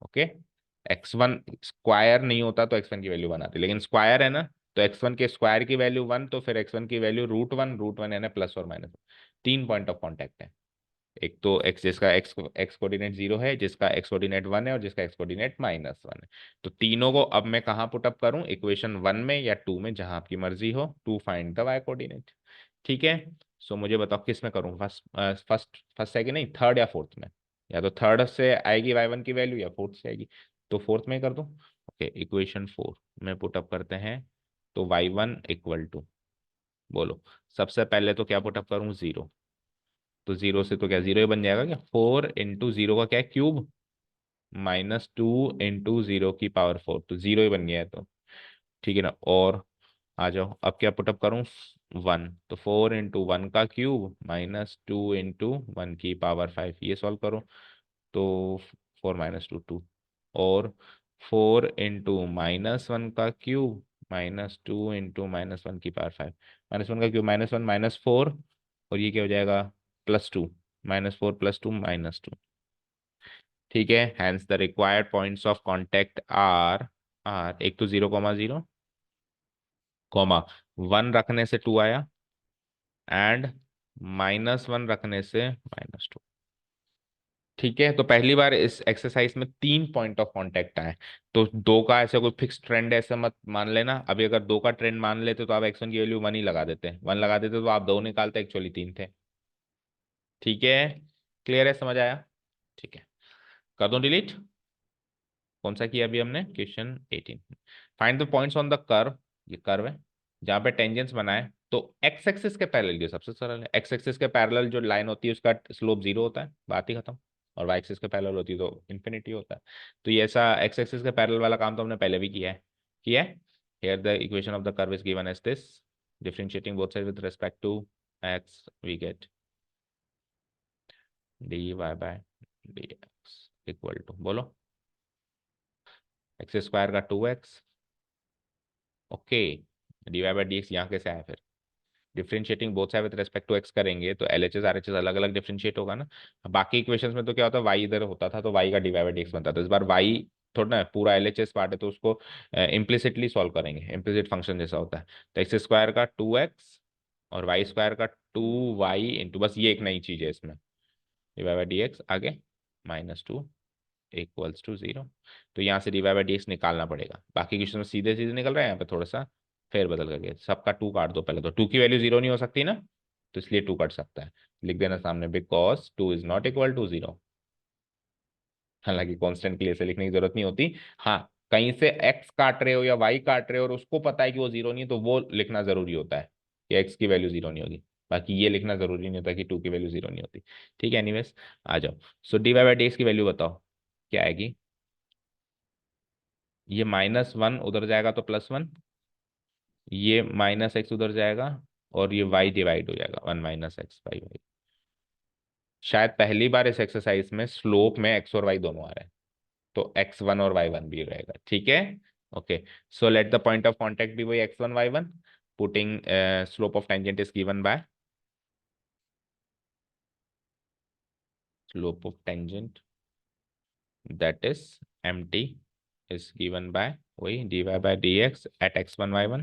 Okay, x1 square नहीं होता तो x1 की वैल्यू 1 आती, लेकिन स्क्वायर है ना, तो x1 के स्क्वायर की वैल्यू 1, तो फिर x1 की वैल्यू √1, यानी +or-1। 3 पॉइंट ऑफ कॉन्टेक्ट है। एक तो x जिसका x कोऑर्डिनेट 0 है, जिसका x कोऑर्डिनेट 1 है, और जिसका x कोऑर्डिनेट -1 है। तो तीनों को अब मैं कहाँ पुट अप करूं? इक्वेशन 1 में या 2 में, जहां आपकी मर्जी हो, to find the y coordinate. ठीक है। सो मुझे बताओ किस में करूं? फर्स्ट फर्स्ट फर्स्ट है कि नहीं, थर्ड या फोर्थ में? या तो थर्ड से आएगी y1 की वैल्यू, या फोर्थ से आएगी, तो फोर्थ में कर दूं। ओके, इक्वेशन 4 में पुट अप करते हैं। तो y1 इक्वल टू, बोलो सबसे पहले तो क्या पुट अप करूं? 0। तो 0 से तो क्या 0 ही बन जाएगा क्या? 4 × 0 का क्या है? क्यूब, -2 × 0 की पावर 4, तो 0 ही बन गया है। तो ठीक है ना। और आ जाओ, अब क्या पुटअप करूं? 1, तो 4 × 1 का क्यूब -2 × 1 की पावर 5, ये सॉल्व करो। तो 4 - 2 2, और 4 × -1 का क्यूब -2 × -1 की पावर 5। -1 का क्यूब -1 - 4, और ये क्या हो जाएगा? +2, -4 + 2 -2। ठीक है, hence the required points of contact are एक तो 0, 0, कॉमा 1 रखने से 2 आया, एंड -1 रखने से -2। ठीक है, तो पहली बार इस एक्सरसाइज में 3 पॉइंट ऑफ कांटेक्ट आए। तो दो का ऐसा कोई फिक्स ट्रेंड ऐसा मत मान लेना। अभी अगर दो का ट्रेंड मान लेते तो आप x1 की वैल्यू 1 ही लगा देते, 1 लगा देते तो आप दो निकालते, एक्चुअली 3 थे। ठीक है, क्लियर है? समझ आया? ठीक है, कर दो डिलीट। कौन सा किया अभी हमने? Question 18। Find the points on the curve, ये कर्व है जहां पे टेंजेंट्स बनाए। तो एक्स एक्सिस के पैरेलल, ये सबसे सरल है। एक्स एक्सिस के पैरेलल जो लाइन होती है उसका स्लोप 0 होता है, बात ही खत्म। और वाई एक्सिस के पैरेलल होती है तो इन्फिनिटी होता है। तो ये ऐसा एक्स एक्सिस के पैरेलल वाला काम तो हमने पहले भी किया है। Here the equation of the curve is given as this, differentiating both side with respect to x, we get dy/dx equal to, बोलो x² का 2x। ओके, dy/dx यहाँ कैसे आया फिर? Differentiating both side with respect to x करेंगे तो LHS RHS अलग अलग डिफरेंशिएट होगा ना। बाकी इक्वेशंस में तो क्या होता है, वाई इधर होता था तो वाई का डिवाइड बाई डी एक्स बनता था, इस बार वाई थोड़ा ना पूरा एलएचएस पार्ट है तो उसको इम्प्लिसिटली सॉल्व करेंगे, इम्प्लिसिट फंक्शन जैसा होता है। तो एक्स स्क्वायर का 2x और वाई स्क्वायर का 2y इंटू, बस ये एक नई चीज है इसमें, डिवाइड बाई डी एक्स आगे -2 इक्वल्स टू 0। तो यहाँ से डिवाइड बाई डी एक्स निकालना पड़ेगा, बाकी क्वेश्चन में सीधे सीधे निकल रहा है, यहाँ पे थोड़ा सा फेर बदल करके सबका 2 काट दो पहले, तो 2 की वैल्यू 0 नहीं हो सकती ना, तो इसलिए 2 कट सकता है, लिख देना सामने because 2 is not equal to 0। हालांकि कांस्टेंट के लिए इसे लिखने की जरूरत नहीं होती, हाँ कहीं से x काट रहे हो या y काट रहे हो और उसको पता है कि वो 0 नहीं है तो वो लिखना जरूरी होता है कि x की वैल्यू 0 नहीं होगी, बाकी ये लिखना जरूरी नहीं होता कि 2 की वैल्यू 0 नहीं होती। ठीक है, एनीवेज आ जाओ। So d Y by D x की वैल्यू बताओ क्या आएगी। ये -1 उधर जाएगा तो +1, ये -x उधर जाएगा और ये y डिवाइड हो जाएगा 1 - x बाई वाई। शायद पहली बार इस एक्सरसाइज में स्लोप में x और y दोनों आ रहे हैं, तो x1 और y1 भी रहेगा। ठीक है, okay. So let the point of contact be वही x1 y1, putting slope of tangent is given by slope of tangent that is mt is given by वही dy by dx at x1 y1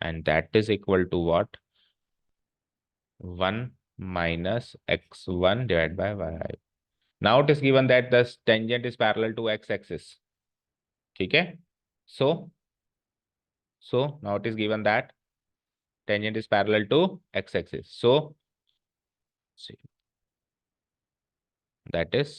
and that is equal to what, 1 minus x1 divided by y. Now it is given that the tangent is parallel to x axis. ठीक है, so now it is given that tangent is parallel to x axis, so see, that is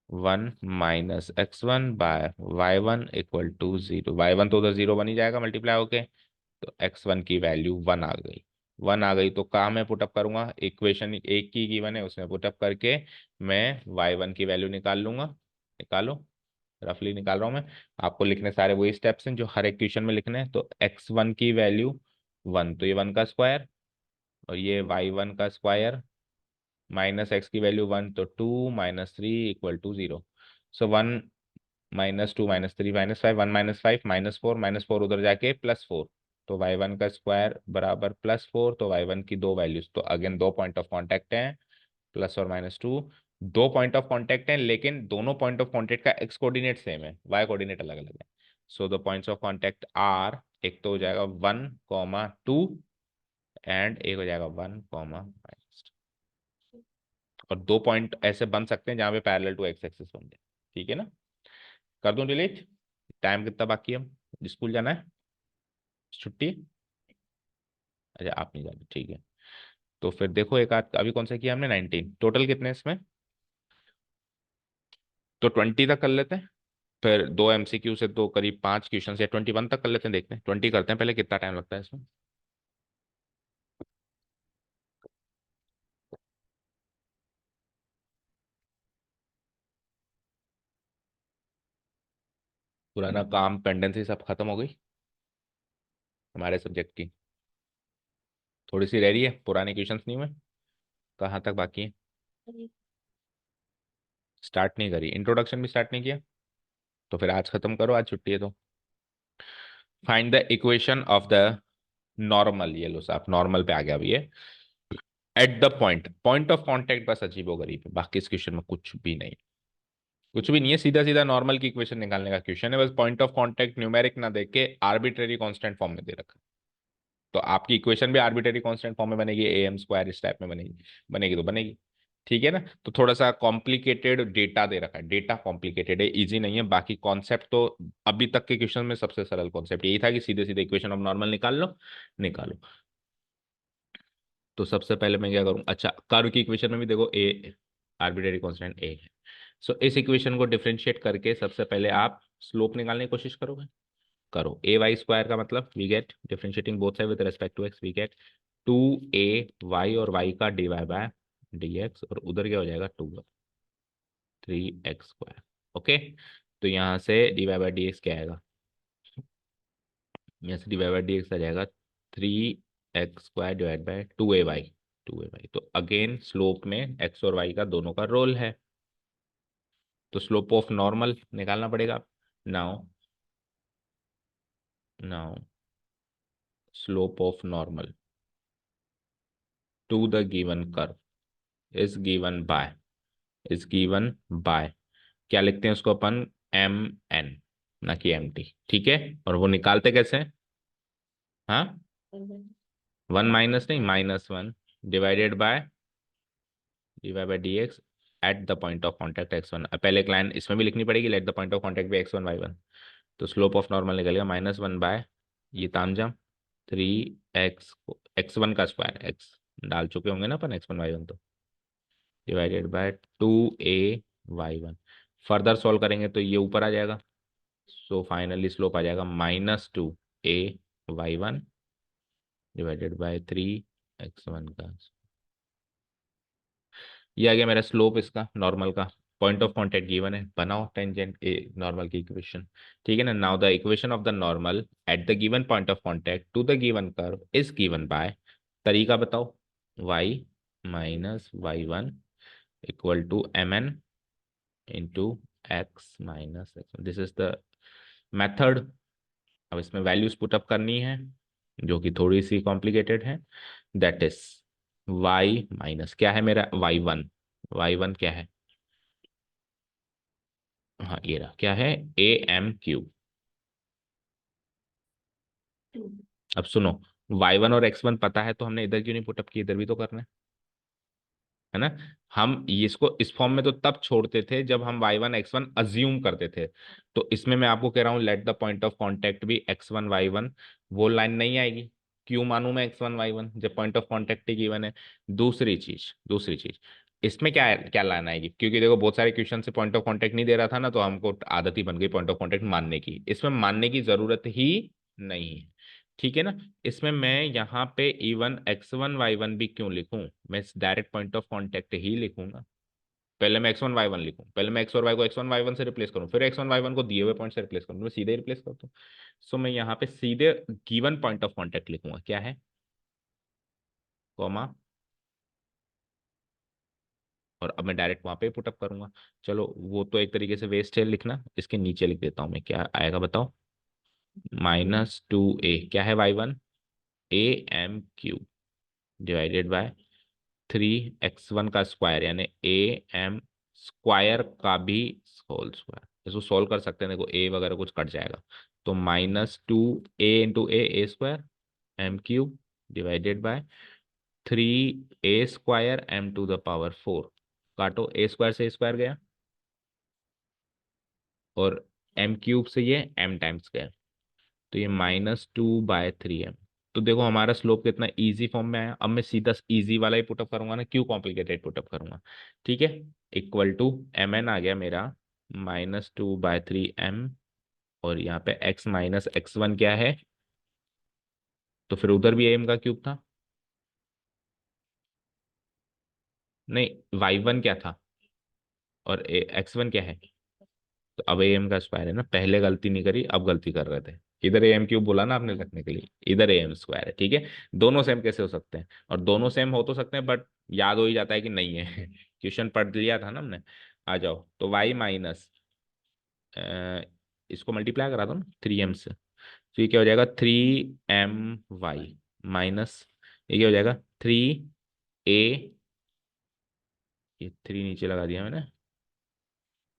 1 minus x1 by y1 equal to 0। y1 तो उधर 0 बन ही जाएगा multiply होके, तो x1 की value 1 आ गई। 1 आ गई तो कहाँ मैं पुटअप करूंगा, इक्वेशन एक की गिवन है उसमें पुटअप करके मैं y1 की वैल्यू निकाल लूंगा। निकालो, रफली निकाल रहा हूँ मैं, आपको लिखने सारे वही स्टेप्स हैं जो हर एक क्वेश्चन में लिखने हैं। तो x1 की वैल्यू 1, तो ये 1 का स्क्वायर और ये y1 का स्क्वायर -x की वैल्यू 1 तो 2 -3 इक्वल टू 0। सो 1 -2 -3 -5, 1 -5 -4, -4 उधर जाके +4, तो y1 का स्क्वायर बराबर +4, तो y1 की दो वैल्यूज, तो अगेन दो पॉइंट ऑफ कांटेक्ट हैं प्लस और -2, दो पॉइंट ऑफ कांटेक्ट हैं लेकिन दोनों पॉइंट ऑफ कांटेक्ट का x कोऑर्डिनेट सेम है, y कोऑर्डिनेट अलग अलग है। So the points of contact are, एक तो हो जाएगा 1, 2 एंड एक हो जाएगा 1, और दो पॉइंट ऐसे बन सकते हैं जहां पे पैरेलल टू एक्स एक्सिस बन जाए। ठीक है ना, कर दूं डिलीट, टाइम कितना बाकी है, स्कूल जाना है, छुट्टी, अच्छा आप नहीं जाते, ठीक है। तो फिर देखो एक आध अभी कौन सा किया हमने, 19, टोटल कितने इसमें, तो 20 तक कर लेते हैं, फिर दो एमसीक्यू से तो करीब 5 क्वेश्चन या 21 तक कर लेते हैं, देखते हैं 20 करते हैं पहले, कितना टाइम लगता है इसमें। पुराना काम पेंडेंसी सब खत्म हो गई हमारे सब्जेक्ट की, थोड़ी सी रह रही है, पुराने क्वेश्चंस नहीं हुए, कहाँ तक बाकी है, स्टार्ट नहीं करी, इंट्रोडक्शन भी स्टार्ट नहीं किया, तो फिर आज खत्म करो, आज छुट्टी है तो। Find the equation of the normal, ये लो साहब नॉर्मल पे आ गया अभी ये, eight the point, point of contact बस अजीबो गरीब है, बाकी इस क्वेश्चन में कुछ भी नहीं, कुछ भी नहीं है, सीधा सीधा नॉर्मल की इक्वेशन निकालने का क्वेश्चन है, बस पॉइंट ऑफ कांटेक्ट न्यूमेरिक ना देके आर्बिट्रेरी कांस्टेंट फॉर्म में दे रखा है। तो आपकी इक्वेशन भी आर्बिट्रेरी कांस्टेंट फॉर्म में बनेगी, ए एम स्क्वायर इस टाइप में बनेगी, बनेगी तो बनेगी। ठीक है ना, तो थोड़ा सा कॉम्प्लिकेटेड डेटा दे रखा है, डेटा कॉम्प्लिकेटेड है, इजी नहीं है, बाकी कॉन्सेप्ट तो अभी तक के क्वेश्चन में सबसे सरल कॉन्सेप्ट यही था कि सीधे सीधे इक्वेशन ऑफ नॉर्मल निकाल लो, निकालो। तो सबसे पहले मैं क्या करूं, अच्छा कर्व की इक्वेशन में भी देखो ए आर्बिट्रेरी कांस्टेंट ए है, सो इस इक्वेशन को डिफरेंशिएट करके सबसे पहले आप स्लोप निकालने की कोशिश करोगे, करो, ए वाई स्क्वायर का मतलब we get differentiating both side with respect to x, we get 2a y और y का dy बाय dx, और उधर क्या हो जाएगा 3x स्क्वायर। ओके, तो यहाँ से dy बाय dx क्या आएगा, यहाँ से dy बाय dx आ जाएगा 3x square divide by 2a y, 2a y, तो अगेन स्लोप में x और y का दोनों का रोल है, तो स्लोप ऑफ नॉर्मल निकालना पड़ेगा। Now now slope of normal to the given curve is given by क्या लिखते हैं उसको अपन, एम एन, ना कि एम टी, ठीक है। और वो निकालते कैसे हैं? हाँ, वन माइनस नहीं, -1 divide by D X at the point of contact x1। पहले एक लाइन इसमें भी लिखनी पड़ेगी, late the point of contact भी x1 y1। तो स्लोप ऑफ नॉर्मल निकलेगा -1 बाय ये तामझाम 3x, x1 का स्क्वायर, x डाल चुके होंगे ना अपन x1 y1, तो divided by 2a y1। Further solve करेंगे तो ये ऊपर आ जाएगा, सो फाइनली स्लोप आ जाएगा -2a y1 divided by 3x1 का। ये आ गया मेरा स्लोप इसका नॉर्मल का। पॉइंट ऑफ कांटेक्ट गिवन है, बनाओ टेंजेंट ए नॉर्मल की इक्वेशन, ठीक है ना। Now the equation of the normal at the given point of contact to the given curve is given by, तरीका बताओ, y minus y1 equal to mn into x minus x। This is the method. अब इसमें values put up करनी है जो कि थोड़ी सी कॉम्प्लिकेटेड है। दैट इज y माइनस क्या है मेरा, y1 क्या है, हाँ ये रहा, क्या है, am क्यूब। अब सुनो, y1 और x1 पता है तो हमने इधर क्यों नहीं पुटअप किया, इधर भी तो करना है ना। हम इसको इस फॉर्म में तो तब छोड़ते थे जब हम y1 x1 अज्यूम करते थे। तो इसमें मैं आपको कह रहा हूँ late the point of contact भी x1 y1, वो लाइन नहीं आएगी। क्यों मानूं मैं x1 y1 जब point of contact he given है। दूसरी चीज इसमें क्या है, क्या लाइन आएगी, क्योंकि देखो बहुत सारे क्वेश्चन से पॉइंट ऑफ कांटेक्ट नहीं दे रहा था ना, तो हमको आदत ही बन गई पॉइंट ऑफ कांटेक्ट मानने की। इसमें मानने की जरूरत ही नहीं है, ठीक है ना। इसमें मैं यहाँ पे इवन x1 y1 भी क्यों लिखूं, मैं डायरेक्ट पॉइंट ऑफ कांटेक्ट ही लिखूंगा। पहले मैं x1 y1 लिखूं, पहले मैं x और y को x1 y1 से रिप्लेस करूं, फिर x1 y1 को दिए हुए पॉइंट से रिप्लेस करूं, मैं सीधे रिप्लेस करता हूं। सो मैं यहाँ पे सीधे गिवन पॉइंट ऑफ कांटेक्ट लिखूंगा, क्या है, कॉमा, और अब मैं डायरेक्ट वहां पे पुटअप करूंगा। चलो वो तो एक तरीके से वेस्ट है लिखना, इसके नीचे लिख देता हूं मैं, क्या आएगा बताओ, -2a क्या है y1, am cube divided by 3x1 का स्क्वायर यानी am स्क्वायर का भी होल स्क्वायर। इसको सॉल्व कर सकते हैं, देखो a वगैरह कुछ कट जाएगा, तो -2a into a square m cube divided by 3a square m⁴। काटो, a स्क्वायर से a स्क्वायर गया और m क्यूब से ये m टाइम्स गया, तो ये -2/3m। तो देखो हमारा स्लोप कितना इजी फॉर्म में आया। अब मैं सीधा इजी वाला ही पुटअप करूंगा ना, क्यों कॉम्प्लिकेटेड पुटअप करूंगा, ठीक है। इक्वल टू mn आ गया मेरा -2/3m, और यहाँ पे x माइनस x1 क्या है, तो फिर उधर भी am का क्यूब था, नहीं y1 क्या था और x1 क्या है, तो अब am का स्क्वायर है ना। पहले गलती नहीं करी, अब गलती कर रहे थे। इधर am क्यूब बोला ना आपने रखने के लिए, इधर am स्क्वायर है, ठीक है। दोनों सेम कैसे हो सकते हैं, और दोनों सेम हो तो सकते हैं बट याद हो ही जाता है कि नहीं है क्वेश्चन पढ़ लिया था ना हमने। आ जाओ, तो y माइनस, इसको मल्टीप्लाई करा दो ना 3m से, तो ये क्या हो जाएगा 3my माइनस, ये क्या हो जाएगा 3a, ये 3 नीचे लगा दिया मैंने,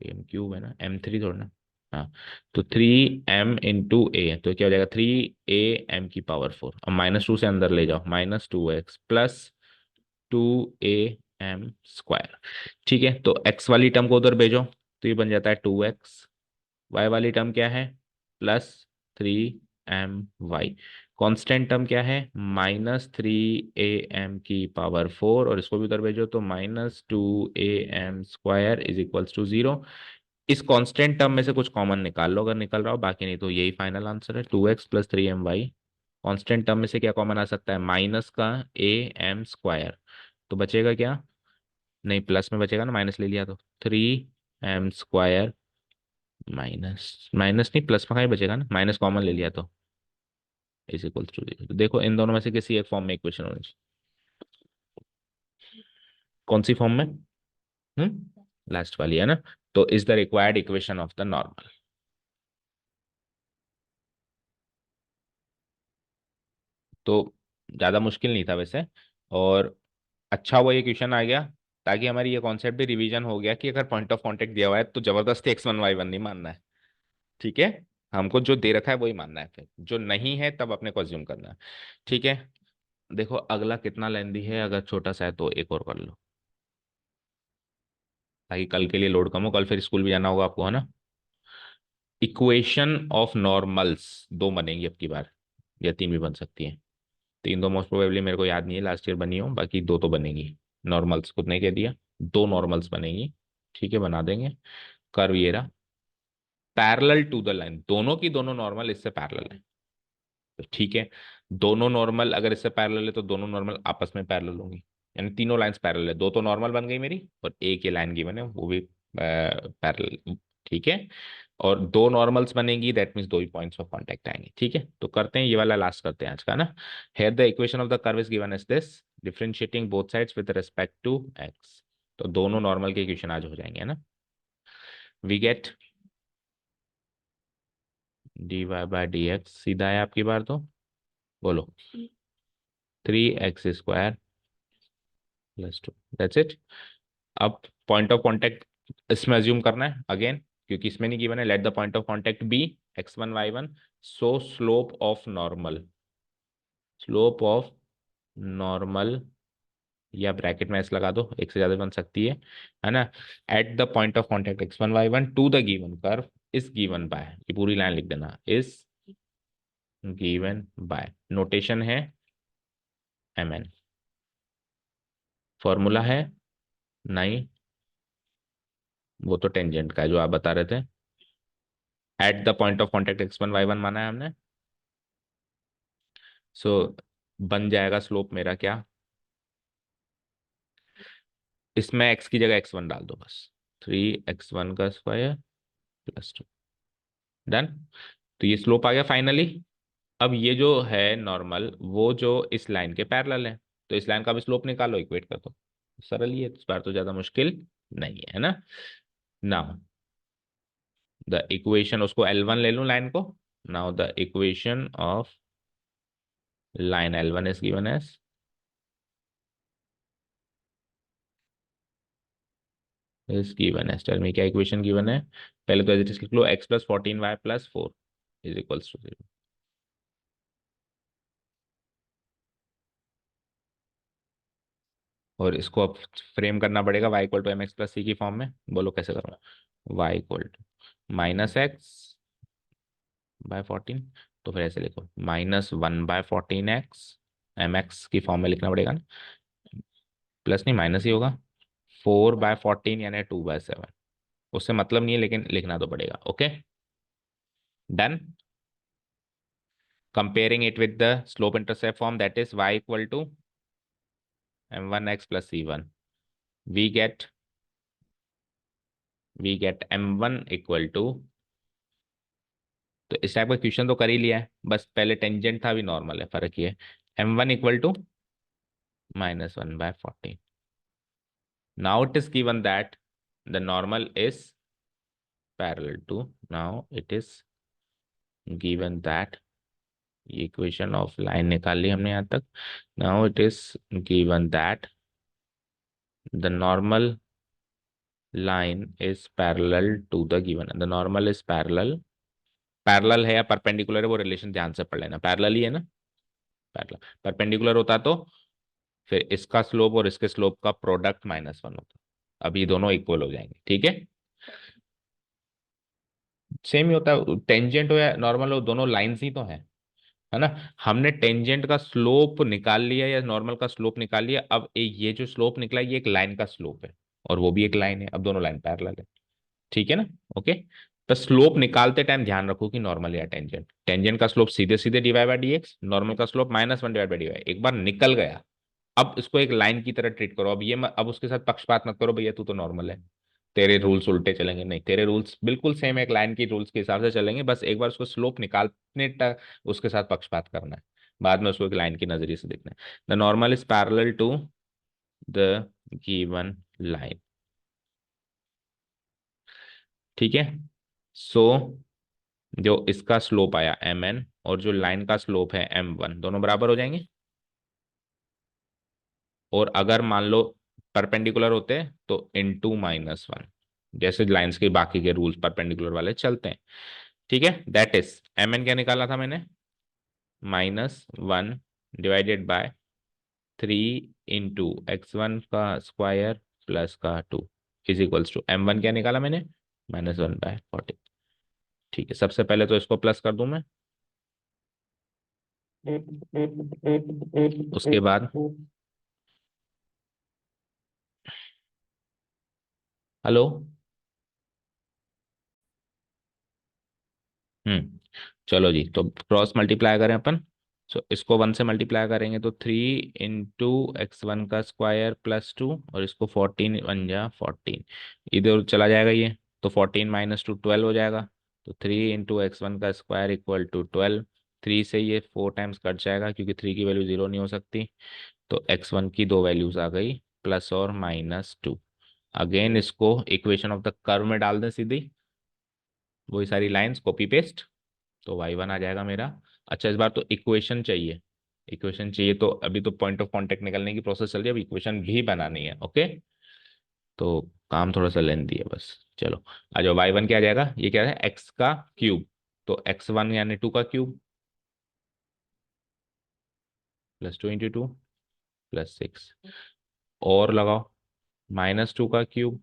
m क्यूब है ना, m3 थोड़ा ना, हाँ। तो 3m इंटू a, तो क्या हो जाएगा 3a m⁴। अब -2 से अंदर ले जाओ, -2x प्लस 2am स्क्वायर, ठीक है। तो x वाली टर्म को उधर भेजो, तो ये बन जाता है 2x, y वाली टर्म क्या है, +3my, कांस्टेंट टर्म क्या है, -3am⁴, और इसको भी उधर भेजो तो -2am² इज इक्वल्स टू 0। इस कांस्टेंट टर्म में से कुछ कॉमन निकाल लो अगर निकल रहा हो, बाकी नहीं तो यही फाइनल आंसर है 2x plus 3my। Constant term में से क्या कॉमन आ सकता है, माइनस का am², तो बचेगा क्या, नहीं प्लस में बचेगा ना, माइनस ले लिया तो 3m² माइनस माइनस नहीं प्लस में कहीं बचेगा ना, माइनस कॉमन ले लिया तो इज इक्वल टू 0। तो देखो इन दोनों में से किसी एक फॉर्म में इक्वेशन होनी चाहिए, कौन सी फॉर्म में, लास्ट वाली है ना। तो is the required equation of the normal. तो ज़्यादा मुश्किल नहीं था वैसे। और अच्छा हुआ ये क्वेश्चन आ गया, ताकि हमारी ये कॉन्सेप्ट भी रिवीजन हो गया कि अगर पॉइंट ऑफ कांटेक्ट दिया हुआ है तो जबरदस्ती x1 y1 नहीं मानना है। ठीक है, हमको जो दे रखा है वही मानना है, फिर जो नहीं है तब अपने को अज्यूम करना है। ठीक है, देखो अगला कितना लेंदी है, अगर छोटा सा है तो एक और कर लो, ताकि कल के लिए लोड कम हो, कल फिर स्कूल भी जाना होगा आपको, है ना। इक्वेशन ऑफ नॉर्मल्स दो बनेंगी अब की बार, या तीन भी बन सकती है। तीन तो मोस्ट प्रोबेबली मेरे को याद नहीं है लास्ट ईयर बनी हो, बाकी दो तो बनेगी। नॉर्मल्स खुद ने कह दिया, दो नॉर्मल्स बनेगी। ठीक है, बना देंगे। कर्व ये रहा, पैरेलल टू द लाइन, दोनों की दोनों नॉर्मल इससे पैरेलल है। तो ठीक है, दोनों नॉर्मल अगर इससे पैरेलल है तो दोनों नॉर्मल आपस में पैरेलल होंगी, यानी तीनों लाइंस पैरेलल है, दो तो नॉर्मल बन गई मेरी, और एक ये लाइन गिवन है वो भी पैरेलल। ठीक है, और दो नॉर्मल्स बनेंगी, दैट मीन्स दो ही पॉइंट्स ऑफ कांटेक्ट आएंगे। ठीक है, तो करते हैं ये वाला लास्ट करते हैं आज का ना। Here the equation of the curve is given as this, differentiating both sides with respect to x. तो दोनों नॉर्मल के इक्वेशन आज हो जाएंगे, है ना। We get D Y by D x, सीधा है आपकी बार तो, बोलो 3x² प्लस 2, दैट्स इट। अब पॉइंट ऑफ कांटेक्ट इसमें अज्यूम करना है अगेन, क्योंकि इसमें नहीं गिवन है। Let the point of contact be x1 y1, so slope of normal, slope of normal, या ब्रैकेट में ऐसे लगा दो, एक से ज्यादा बन सकती है ना। At the point of contact x1 y1 to the given curve is given by, ये पूरी लाइन लिख देना, इज गिवन बाय, नोटेशन है mn, फॉर्मूला है नहीं, वो तो टेंजेंट का है जो आप बता रहे थे। Eight the point of contact x1 y1 माना है हमने। सो बन जाएगा स्लोप मेरा क्या, इसमें x की जगह x1 डाल दो बस, 3x1 का स्क्वायर प्लस 2, डन। तो ये स्लोप आ गया फाइनली। अब ये जो है नॉर्मल, वो जो इस लाइन के पैरेलल है, तो इस लाइन का भी स्लोप निकालो, इक्वेट कर दो। सरल ही है, इस बार तो ज्यादा मुश्किल नहीं है ना। नाउ द इक्वेशन, उसको L1 ले लूं लाइन को। Now the equation of line L1 is given as, is given as, tell me क्या इक्वेशन गिवन है। पहले तो एज इट इज लिख लो, x + 14y + 4 is equals to 0। और इसको अब फ्रेम करना पड़ेगा y = mx + c की फॉर्म में, बोलो कैसे करो। y = -x/14, तो फिर ऐसे लिखो -1/14x, mx की फॉर्म में लिखना पड़ेगा ना, प्लस नहीं माइनस ही होगा, 4/14 यानी 2/7। उससे मतलब नहीं है लेकिन लिखना तो पड़ेगा, okay. Done. Comparing it with the slope intercept form, that is y = m1x + c1, we get m1 equal to, तो इस टाइप का क्वेश्चन तो कर ही लिया है, बस पहले टेंजेंट था, अभी नॉर्मल है, फर्क ये है। m1 equal to -1/14। Now it is given that the normal is parallel to, now it is given that, ये इक्वेशन ऑफ लाइन निकाल ली हमने यहाँ तक। Now it is given that the normal line is parallel to the given, the normal is parallel, parallel है या perpendicular है वो रिलेशन ध्यान से पढ़ लेना, पैरेलल ही है ना। पैरेलल, परपेंडिकुलर होता तो फिर इसका स्लोप और इसके स्लोप का प्रोडक्ट -1 होता, अब ये दोनों इक्वल हो जाएंगे। ठीक है, सेम ही होता है, टेंजेंट हो या नॉर्मल हो, दोनों लाइंस ही तो है ना। हमने टेंजेंट का स्लोप निकाल लिया या नॉर्मल का स्लोप निकाल लिया, अब ये जो स्लोप निकला ये एक लाइन का स्लोप है, और वो भी एक लाइन है, अब दोनों लाइन पैरेलल है। ठीक है ना, ओके। तो स्लोप निकालते टाइम ध्यान रखो कि नॉर्मल या टेंजेंट, टेंजेंट का स्लोप सीधे सीधे dy/dx, नॉर्मल का स्लोप -1/dy, एक बार निकल गया, अब इसको एक लाइन की तरह ट्रीट करो। अब अब उसके साथ पक्षपात मत करो, भैया तू तो नॉर्मल है, तेरे रूल्स उल्टे चलेंगे, नहीं, तेरे रूल्स बिल्कुल सेम एक लाइन की रूल्स के हिसाब से चलेंगे, बस एक बार उसको स्लोप निकालने तक उसके साथ पक्षपात करना है, बाद में उसको एक लाइन की नजरिए से देखना है। The normal is parallel to the given line. ठीक है, सो जो इसका स्लोप आया mn, और जो लाइन का स्लोप है m1 दोनों बराबर हो जाएंगे। और अगर मान लो परपेंडिकुलर होते हैं तो इन टू -1, जैसे लाइंस के बाकी के रूल्स परपेंडिकुलर वाले चलते हैं। ठीक है, दैट इज mn क्या निकाला था मैंने, -1 डिवाइडेड बाय 3 × x1 का स्क्वायर प्लस का 2 इज इक्वल्स टू m1 क्या निकाला मैंने, -1/40। ठीक है, सबसे पहले तो इसको प्लस कर दूं मैं, उसके बाद हेलो। चलो जी, तो क्रॉस मल्टीप्लाई करें अपन। सो इसको 1 से मल्टीप्लाई करेंगे तो 3 × x1 का स्क्वायर +2, और इसको 14 × 1 = 14, इधर चला जाएगा ये, तो 14 - 2 12 हो जाएगा। तो 3 × x1 का स्क्वायर = 12। 3 से ये 4 टाइम्स कट जाएगा क्योंकि 3 की वैल्यू 0 नहीं हो सकती। तो x1 की दो वैल्यूज आ गई, +और -2। अगेन इसको इक्वेशन ऑफ द कर्व में डाल दें सीधी, वही सारी लाइंस कॉपी पेस्ट, तो y1 आ जाएगा मेरा। अच्छा, इस बार तो इक्वेशन चाहिए, इक्वेशन चाहिए, तो अभी तो पॉइंट ऑफ कांटेक्ट निकलने की प्रोसेस चल रही है, अब इक्वेशन भी बनानी है। ओके, तो काम थोड़ा सा लेंथी है बस। चलो आ जाओ, y1 क्या आ जाएगा, ये क्या है, x का क्यूब, तो x1 यानी 2 का क्यूब, +2 × 2 +6, और लगाओ -2 का क्यूब,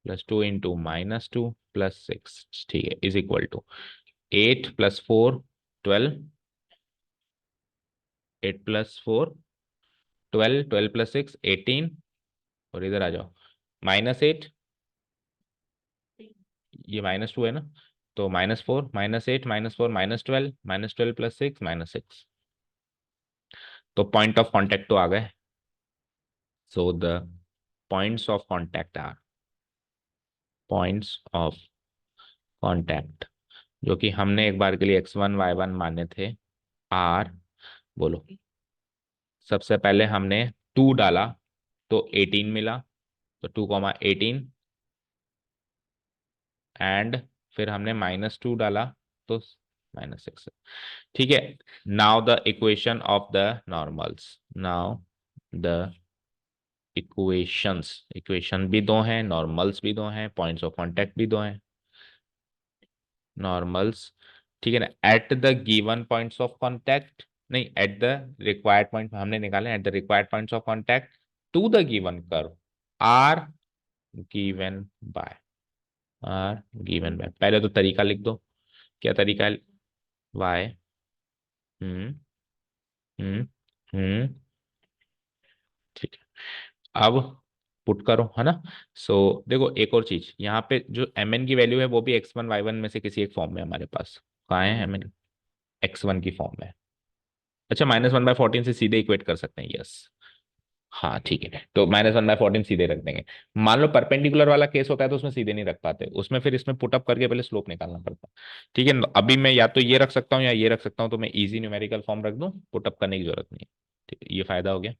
+2 × -2 +6, ठीक है, इज इक्वल टू 8 + 4 12, 8 + 4 12, 12 + 6 18, और इधर आ जाओ -8, ये -2 है ना, तो -4 -8 -4 -12, -12 + 6 -6, तो पॉइंट ऑफ कांटेक्ट तो आ गए। So the points of contact are, points of contact जो कि हमने एक बार के लिए x1 y1 माने थे, आर, बोलो। सबसे पहले हमने 2 डाला तो 18 मिला, तो 2, 18, एंड फिर हमने -2 डाला तो -6। ठीक है, now the equation of the normals, now the equations, equation भी दो हैं, नॉर्मल्स भी दो हैं, पॉइंट्स ऑफ कांटेक्ट भी दो हैं। नॉर्मल्स, ठीक है ना, at the given points of contact, नहीं, एट द रिक्वायर्ड पॉइंट हमने निकाले, at the required points of contact to the given curve are given by, are given by, पहले तो तरीका लिख दो, क्या तरीका है, वाई, हम्म हम्म ठीक है, अब पुट करो, है ना। सो देखो एक और चीज, यहाँ पे जो mn की वैल्यू है वो भी x1 y1 में से किसी एक फॉर्म में हमारे पास, कहाँ है mn, x1 की फॉर्म में। अच्छा, -1/14 से सीधे इक्वेट कर सकते हैं, यस। हाँ ठीक है, तो -1/14 सीधे रख देंगे। मान लो परपेंडिकुलर वाला केस होता है तो उसमें सीधे नहीं रख पाते, उसमें फिर इसमें पुटअप करके पहले स्लोप निकालना पड़ता है। ठीक है, अभी मैं या तो ये रख सकता हूँ या ये रख सकता हूँ, तो मैं इजी न्यूमेरिकल फॉर्म रख दूँ, पुटअप करने की जरूरत नहीं है। ठीक है, ये फायदा हो गया।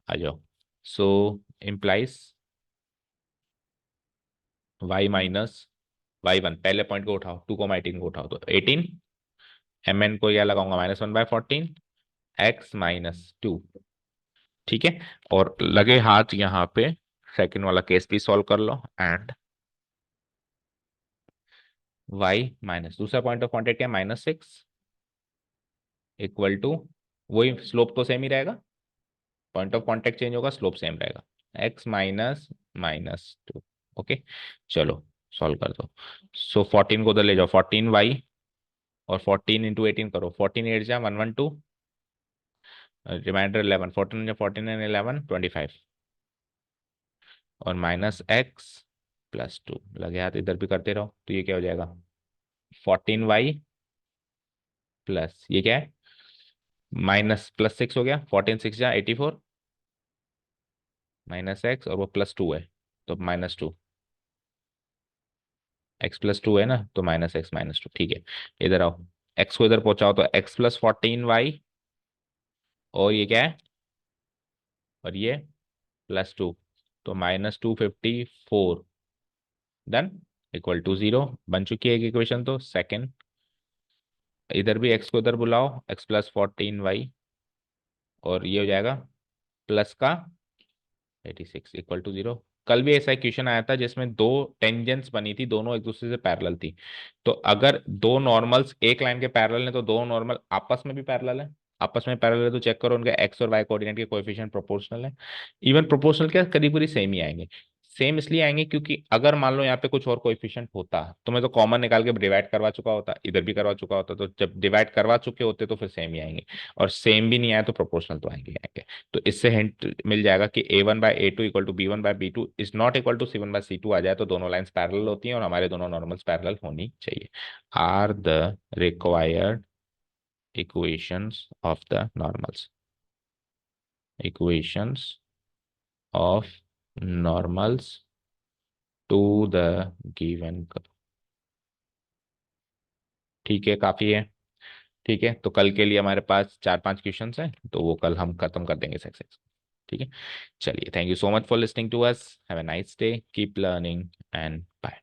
आ जाओ, सो इम्प्लाइज y - y1, पहले पॉइंट को उठाओ, 2, 18 को उठाओ तो 18, mn को क्या लगाऊंगा, -1/14, x - 2। ठीक है, और लगे हाथ यहाँ पे सेकंड वाला केस भी सॉल्व कर लो, एंड y माइनस दूसरा पॉइंट ऑफ कॉन्टेक्ट क्या, -6 इक्वल टू, वही स्लोप तो सेम ही रहेगा, पॉइंट ऑफ कांटेक्ट चेंज होगा, स्लोप सेम रहेगा, x -2। ओके, चलो सॉल्व कर दो। सो 14 को उधर ले जाओ, 14y, और 14 × 18 करो, 14 8 = 112, रिमाइंडर 11, 14 × 11 25, और -x + 2, लगे हाथ इधर भी करते रहो, तो ये क्या हो जाएगा, 14y प्लस ये क्या है, -+6 हो गया, 14 × 6 = 84, -x, और वो +2 है, तो -2, x + 2 है ना, तो -x - 2, ठीक है। इधर आओ, x को इधर पहुंचाओ तो x + 14y, और ये क्या है, और ये +2, तो -254, डन, इक्वल टू 0 बन चुकी है एक इक्वेशन, तो सेकंड इधर भी x को इधर बुलाओ, x+14y, और ये हो जाएगा प्लस का 86 इक्वल टू 0। कल भी ऐसा क्वेश्चन आया था जिसमें दो टेंजेंट्स बनी थी, दोनों एक दूसरे से पैरेलल थी। तो अगर दो नॉर्मल्स एक लाइन के पैरेलल हैं तो दो नॉर्मल आपस में भी पैरेलल है। आपस में पैरेलल है तो चेक करो उनके एक्स और वाई कोऑर्डिनेट के कोएफिशिएंट प्रोपोर्शनल है। इवन प्रोपोर्शनल क्या, करीब करीब सेम ही आएंगे। सेम इसलिए आएंगे क्योंकि अगर मान लो यहाँ पे कुछ और कोएफिशिएंट होता तो मैं तो कॉमन निकाल के डिवाइड करवा चुका होता, इधर भी करवा चुका होता, तो जब डिवाइड करवा चुके होते तो फिर सेम ही आएंगे। और सेम भी नहीं आया तो प्रोपोर्शनल तो आएंगे ही आएंगे। तो इससे हिंट मिल जाएगा कि a1/a2 equal to b1/b2 is not equal to c1/c2 आ जाए तो दोनों लाइंस पैरेलल होती हैं और हमारे दोनों नॉर्मल्स पैरेलल होनी चाहिए। Are the required equations of the normals, equations of normals to the given. ठीक है, काफी है। ठीक है, तो कल के लिए हमारे पास 4-5 क्वेश्चंस हैं, तो वो कल हम खत्म कर देंगे सक्सेस। ठीक है, चलिए, thank you so much for listening to us, have a nice day, keep learning and bye.